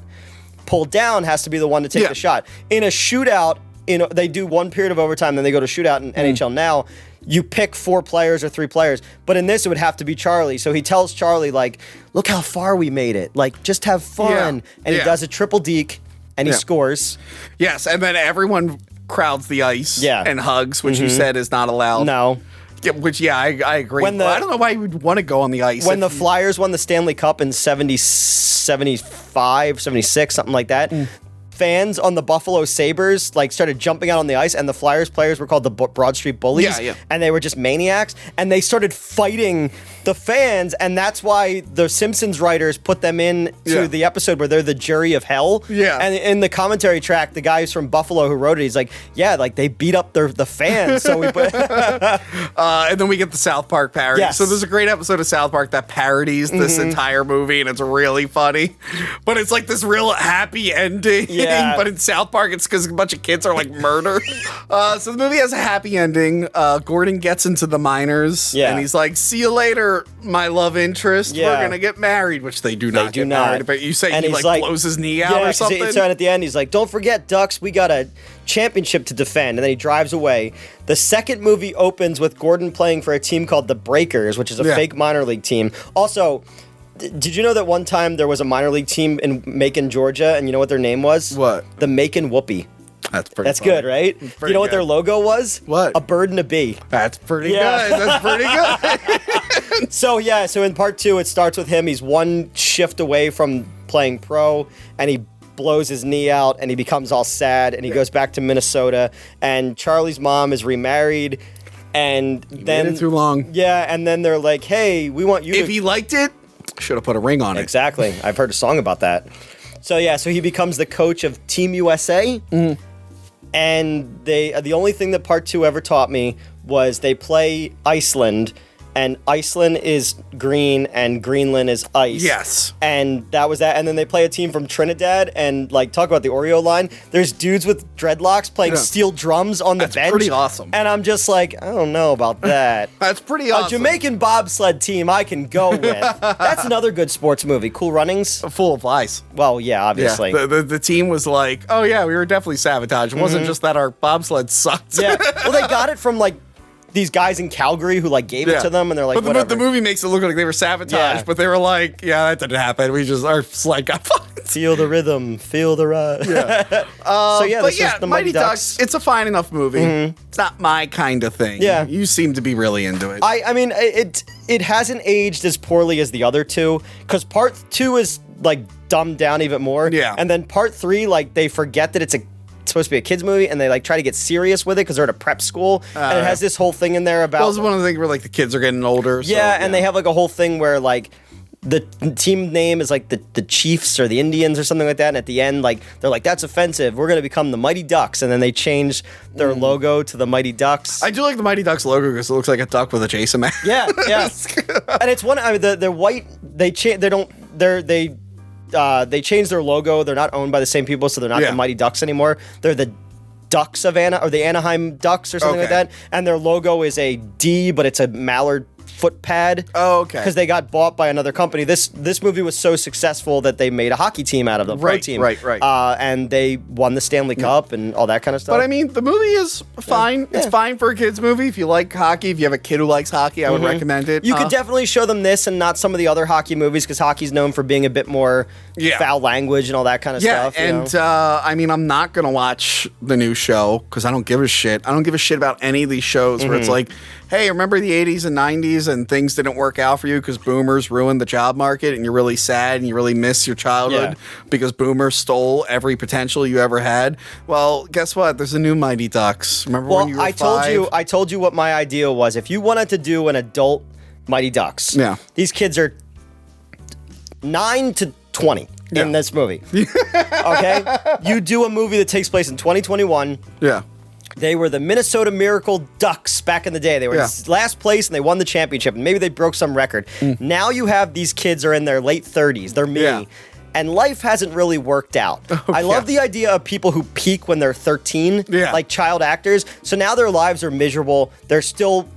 pulled down has to be the one to take the shot. In a shootout, they do one period of overtime, then they go to shootout in NHL now. You pick 4 players or 3 players, but in this it would have to be Charlie. So he tells Charlie, like, look how far we made it. Like, just have fun. And he does a triple deke, and he scores. Yes, and then everyone crowds the ice and hugs, which you said is not allowed. No. Yeah, which, I agree. I don't know why you would want to go on the ice. When the Flyers won the Stanley Cup in 75, 76, something like that, fans on the Buffalo Sabres like started jumping out on the ice, and the Flyers players were called the Broad Street Bullies, and they were just maniacs, and they started fighting the fans, and that's why the Simpsons writers put them in to the episode where they're the jury of hell. And in the commentary track, the guy who's from Buffalo who wrote it, he's like, like they beat up the fans, so we put and then we get the South Park parody. Yes. So there's a great episode of South Park that parodies this entire movie, and it's really funny, but it's like this real happy ending. But in South Park, it's because a bunch of kids are like murdered. So the movie has a happy ending. Gordon gets into the minors, and he's like, "See you later, my love interest. We're gonna get married," which they do not get married. But you say he like blows his knee out or something. So at the end, he's like, "Don't forget, Ducks, we got a championship to defend," and then he drives away. The second movie opens with Gordon playing for a team called the Breakers, which is a fake minor league team. Also, did you know that one time there was a minor league team in Macon, Georgia, and you know what their name was? What? The Macon Whoopie. That's pretty funny. Good, right? You know what their logo was? What? A bird and a bee. That's pretty good. That's pretty good. So in part 2, it starts with him. He's one shift away from playing pro, and he blows his knee out, and he becomes all sad, and he goes back to Minnesota, and Charlie's mom is remarried, and then... Waited too long. Yeah, and then they're like, hey, we want you If he liked it, should have put a ring on it. Exactly. I've heard a song about that. So he becomes the coach of Team USA, and the only thing that part 2 ever taught me was they play Iceland, and Iceland is green and Greenland is ice. Yes. And that was that. And then they play a team from Trinidad, and like, talk about the Oreo line. There's dudes with dreadlocks playing steel drums on the bench. That's pretty awesome. And I'm just like, I don't know about that. That's pretty awesome. A Jamaican bobsled team I can go with. That's another good sports movie. Cool Runnings. Full of lies. Well, yeah, obviously. Yeah, the team was like, oh yeah, we were definitely sabotaged. It wasn't just that our bobsled sucked. Yeah. Well, they got it from like these guys in Calgary who like gave it to them, and they're like, but the movie makes it look like they were sabotaged, but they were like, yeah, that didn't happen. Our sled got fucked. Feel the rhythm, feel the ride. Yeah. This is the Mighty Ducks. It's a fine enough movie. It's not my kind of thing. Yeah. You seem to be really into it. I mean, it hasn't aged as poorly as the other two, because part 2 is like dumbed down even more. Yeah. And then part 3, like, they forget that it's supposed to be a kids movie, and they like try to get serious with it because they're at a prep school, and it has this whole thing in there about. Well, it's one of the things where like the kids are getting older. And they have like a whole thing where like the team name is like the Chiefs or the Indians or something like that, and at the end, like, they're like, that's offensive. We're gonna become the Mighty Ducks, and then they change their logo to the Mighty Ducks. I do like the Mighty Ducks logo because it looks like a duck with a Jason mask. Yeah, and it's one. I mean, they're white. They change their logo. They're not owned by the same people, so they're not the Mighty Ducks anymore. They're the Ducks of the Anaheim Ducks or something like that. And their logo is a D, but it's a mallard foot pad. Oh, okay. Because they got bought by another company. This movie was so successful that they made a hockey team out of them, pro team. Right. And they won the Stanley Cup and all that kind of stuff. But I mean, the movie is fine. Yeah. It's fine for a kids movie. If you like hockey, if you have a kid who likes hockey, I would recommend it. You could definitely show them this and not some of the other hockey movies, because hockey's known for being a bit more foul language and all that kind of stuff. And I mean, I'm not gonna watch the new show because I don't give a shit. I don't give a shit about any of these shows where it's like, hey, remember the 80s and 90s boomers and things didn't work out for you because boomers ruined the job market and you're really sad and you really miss your childhood because boomers stole every potential you ever had. Well, guess what? There's a new Mighty Ducks. Remember when you were 5? I told you what my idea was. If you wanted to do an adult Mighty Ducks, these kids are 9 to 20 in this movie. Okay? You do a movie that takes place in 2021. Yeah. They were the Minnesota Miracle Ducks back in the day. They were last place and they won the championship. And maybe they broke some record. Now you have these kids are in their late 30s. They're me. Yeah. And life hasn't really worked out. I love the idea of people who peak when they're 13, like child actors. So now their lives are miserable. They're still,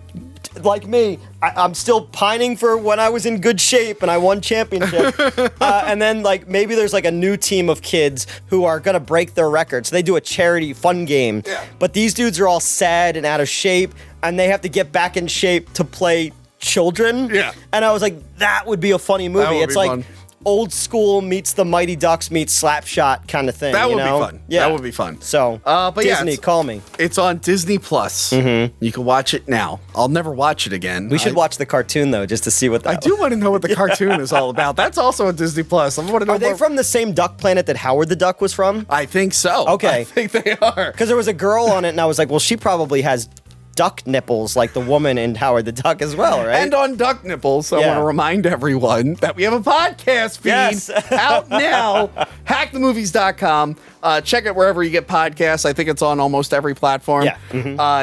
like me, I'm still pining for when I was in good shape and I won championship. And then like maybe there's like a new team of kids who are gonna break their record. So they do a charity fun game. But these dudes are all sad and out of shape and they have to get back in shape to play children. And I was like, that would be a funny movie. It's like fun. Old school meets the Mighty Ducks meets Slapshot kind of thing. That would be fun. Yeah. That would be fun. So, but Disney, call me. It's on Disney Plus. You can watch it now. I'll never watch it again. We should watch the cartoon though, just to see what that. I do want to know what the cartoon is all about. That's also on Disney Plus. I want to know. Are they from the same duck planet that Howard the Duck was from? I think so. Okay, I think they are. Because there was a girl on it, and I was like, well, she probably has duck nipples like the woman in Howard the Duck as well, right? And on duck nipples, I want to remind everyone that we have a podcast feed out now, hackthemovies.com. Check it wherever you get podcasts. I think it's on almost every platform.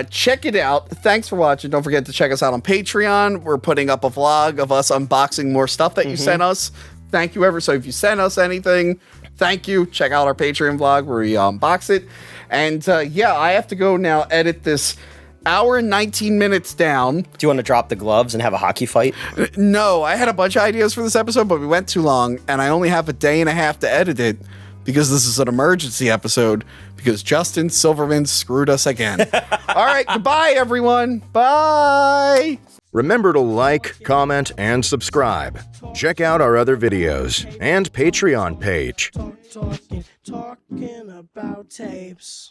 Check it out. Thanks for watching. Don't forget to check us out on Patreon. We're putting up a vlog of us unboxing more stuff that you sent us. Thank you ever. So if you sent us anything, thank you. Check out our Patreon vlog where we unbox it. And I have to go now edit this hour and 19 minutes down. Do you want to drop the gloves and have a hockey fight? No, I had a bunch of ideas for this episode, but we went too long, and I only have a day and a half to edit it because this is an emergency episode because Justin Silverman screwed us again. All right, goodbye, everyone. Bye. Remember to like, comment, and subscribe. Check out our other videos and Patreon page. Talking about tapes.